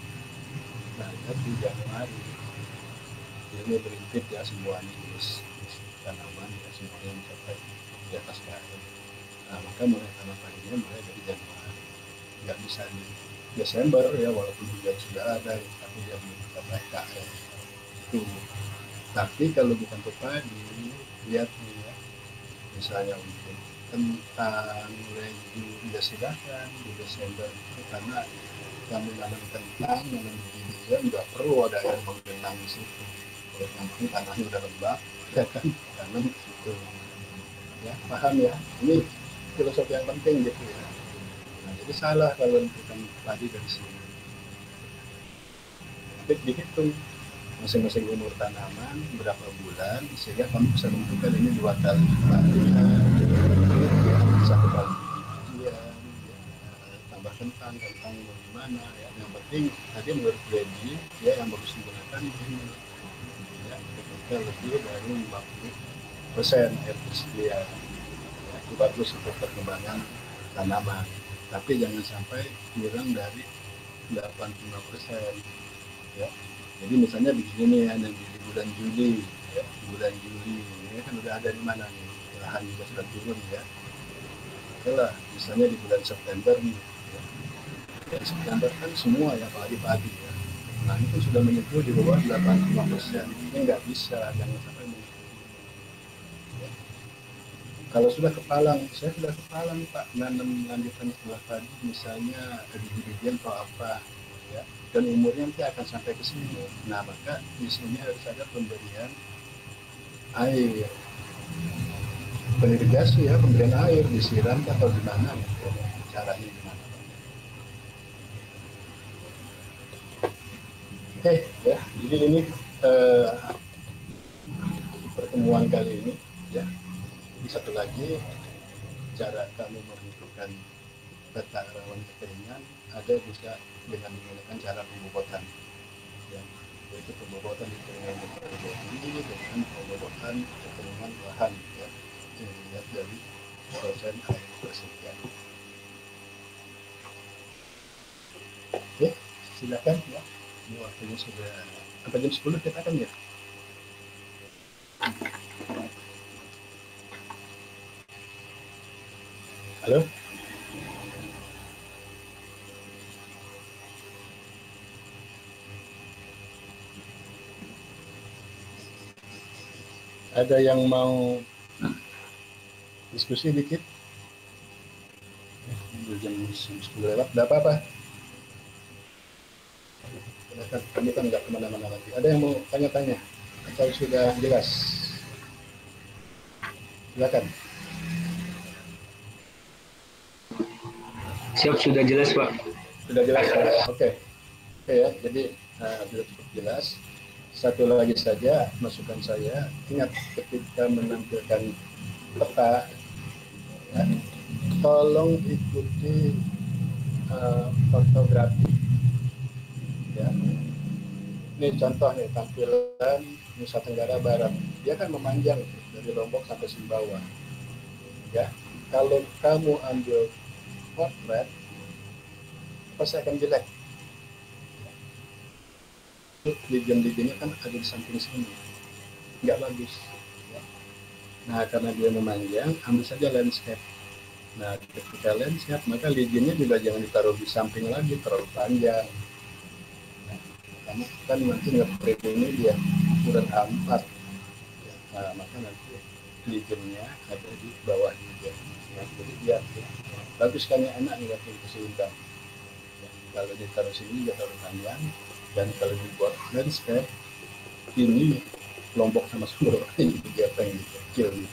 Nah, di Januari ini berintit ya semuanya jenis tanaman ya semuanya mencapai di atas KL. Nah, maka mulai tanam padinya mulai dari Januari, nggak bisa di Desember ya, walaupun hujan sudah ada tapi dia belum mencapai KL itu. Tapi kalau bukan untuk padi, lihat nih ya, misalnya untuk kentang, leju, ya silakan di Desember itu, karena kami nanam kentang, nanam biji-bijian nggak perlu ada air menggenang di situ. Kalau yang penting tanahnya udah lembab, ya kan, tanam di situ. Ya, paham ya? Ini filosofi yang penting gitu ya. Nah, jadi salah kalau menentukan padi dari sini. Tapi dihitung masing-masing umur tanaman berapa bulan, sehingga kamu bisa menentukan ini 2 kali padinya, ya, 1 kali bijian, ya, tambah kentang bagaimana ya. Yang penting tadi menurut Dedi ya yang bagus digunakan ini ya, ketika lebih dari 50% air tersedia, ya, itu bagus untuk perkembangan tanaman, tapi jangan sampai kurang dari 85%, ya. Jadi misalnya begini ya, di bulan Juli, ya, bulan Juli ini kan udah ada di mana nih, lahan juga sudah turun ya. Oke misalnya di bulan September nih, ya. Di September kan semua ya padi-padi ya. Nah itu sudah menyentuh di bawah 85%, ini nggak bisa, jangan sampai menyentuh. Ya. Kalau sudah kepalang, saya sudah kepalang Pak, nanam lanjutan setelah padi, misalnya biji-bijian atau apa, ya, dan umurnya nanti akan sampai ke sini. Nah maka di sini harus ada pemberian air, penirigasi ya, pemberian air, disiram atau gimana gitu, caranya gimana. Oke ya, jadi ini pertemuan kali ini ya Satu lagi, cara kamu menentukan peta rawan kekeringan ada bisa dengan menggunakan cara pembobotan, ya, yaitu pembobotan di kekeringan terjadi dengan pembobotan kekeringan lahan, ya, yang dilihat dari persen air persediaan. Oke, silakan ya. Ini waktunya sudah sampai jam 10 kita kan ya. Halo. Ada yang mau diskusi dikit? Jam 10 lewat, tidak apa-apa. Kami kan nggak kemana-mana lagi. Ada yang mau tanya-tanya? Atau sudah jelas? Silakan. Siap, sudah jelas Pak. Sudah jelas? Oke. Oke ya, jadi sudah cukup jelas. Satu lagi saja masukan saya, ingat ketika menampilkan peta, ya, tolong ikuti fotografi. Ya. Ini contoh nih tampilan Nusa Tenggara Barat. Dia kan memanjang dari Lombok sampai Sumbawa. Ya, kalau kamu ambil potret, pasti akan jelek. Legend-legendnya kan ada di samping sini, nggak bagus. Ya. Nah, karena dia memanjang, ambil saja landscape. Nah, ketika landscape, maka legendnya juga jangan ditaruh di samping lagi, terlalu panjang. Nah, kamu kan nanti nge-print ini dia ukuran A4. Nah, maka nanti legendnya ada di bawah juga. Nah, jadi dia ya, bagus kan ya, enak nih waktu itu seimbang. Ya, kalau ditaruh sini dia terlalu panjang, dan kalau dibuat landscape ini Lombok sama Sumbawa ini dia pengen kecil gitu.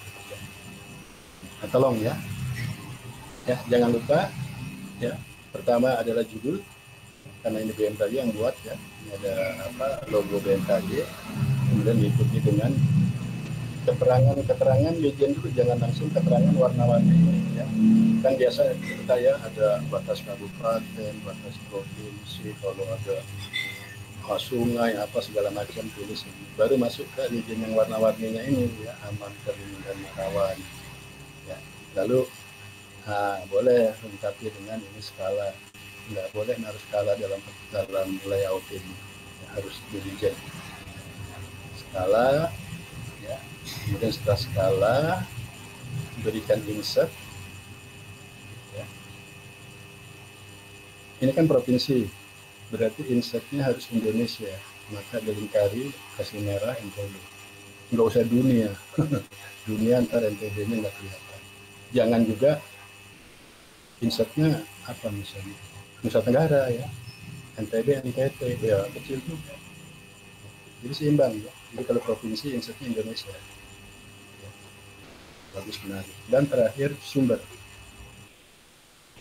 Nah, tolong ya, jangan lupa ya. Pertama adalah judul, karena ini BMKG yang buat ya. Ini ada logo BMKG, kemudian diikuti dengan keterangan legend dulu, jangan langsung keterangan warna-warni ya. Kan biasa kita ya ada batas kabupaten, batas provinsi, kalau ada sungai apa segala macam tulis, baru masuk ke legend yang warna-warninya ini ya, aman, kering, dan rawan ya. Lalu boleh lengkapi dengan ini skala, nggak boleh naruh skala dalam layout ini ya, harus di legend skala ya. Kemudian setelah skala berikan insert ya. Ini kan provinsi, berarti insertnya harus Indonesia, maka dilingkari kasih merah NTB, nggak usah dunia. Dunia ntar NTB-nya nggak kelihatan. Jangan juga insertnya apa misalnya Nusa Tenggara ya, NTB NTT ya, kecil juga. Jadi seimbang ya. Jadi kalau provinsi insertnya Indonesia ya, bagus, menarik. Dan terakhir sumber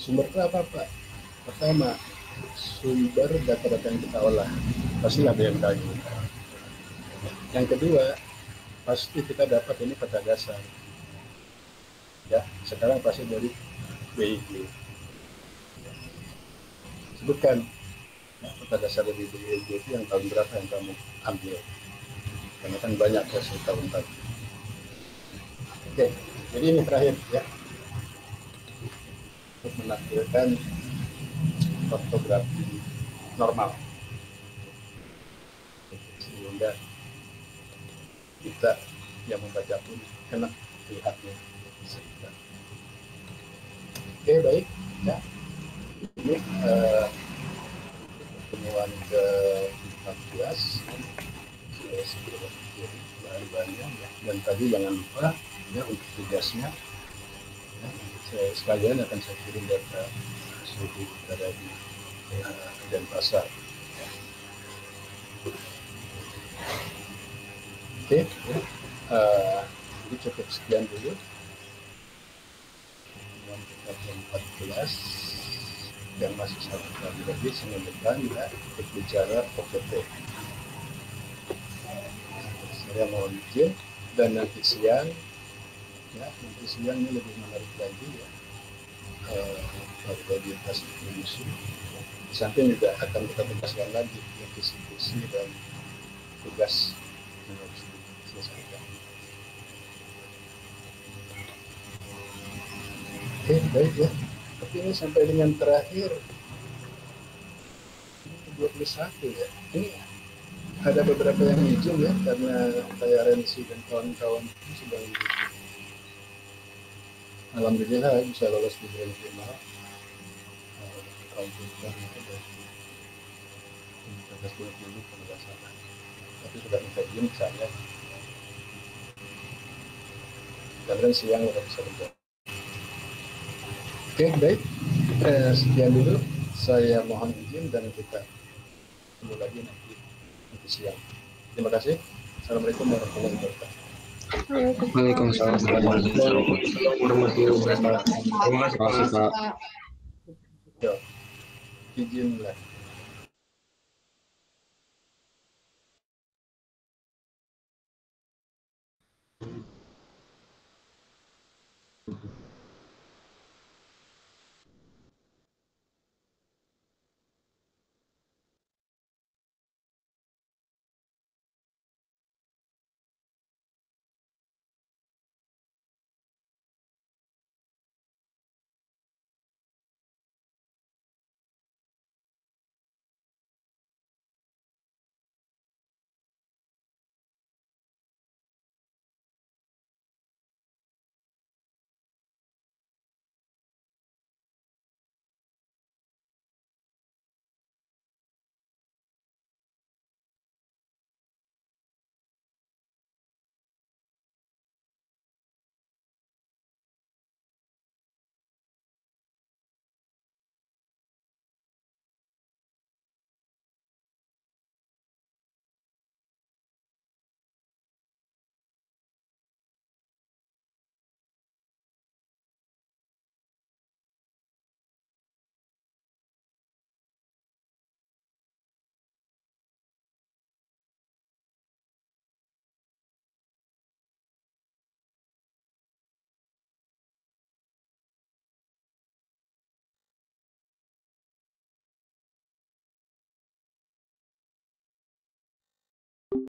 itu apa Pak? Pertama, sumber data-data yang kita olah pastilah BMKG. Yang kedua, pasti kita dapat ini peta dasar ya, sekarang pasti dari BIG. Sebutkan ya, peta dasar dari BIG itu yang tahun berapa yang kamu ambil, karena kan banyak versi tahun tadi. Oke, jadi ini terakhir ya, untuk menampilkan fotografi normal sehingga kita yang membaca pun enak lihatnya. Oke, baik ya, ini pertemuan ke-14 bahan-bahannya ya. Dan tadi jangan lupa ya, untuk tugasnya ya, sekalian akan saya kirim data suhu udara di Denpasar. Oke, jadi cukup sekian dulu. Yang kita 14 dan masih satu kali lagi senin depan ya, untuk bicara OPT. Saya mohon izin, dan nanti siang Ya, nanti siang ini lebih menarik lagi ya. Bagi tas musuh. Di samping juga akan kita tegaskan lagi ya, visi dan tugas yang harus diselesaikan. Oke, baik ya. Tapi ini sampai dengan terakhir ini 21 ya. Ini ada beberapa yang izin ya karena kayak Rensi dan kawan-kawan itu sudah izin. Alhamdulillah bisa lolos di grand final. Tahun kita ada 15-20 kalau nggak salah. Tapi sudah minta izin ke saya. Dan siang udah bisa berjalan. Oke, baik. Sekian dulu. Saya mohon izin dan kita ketemu lagi nanti siang. Terima kasih. Assalamualaikum warahmatullahi wabarakatuh. Waalaikumsalam warahmatullahi wabarakatuh. Terima kasih Pak. Yo, izinlah.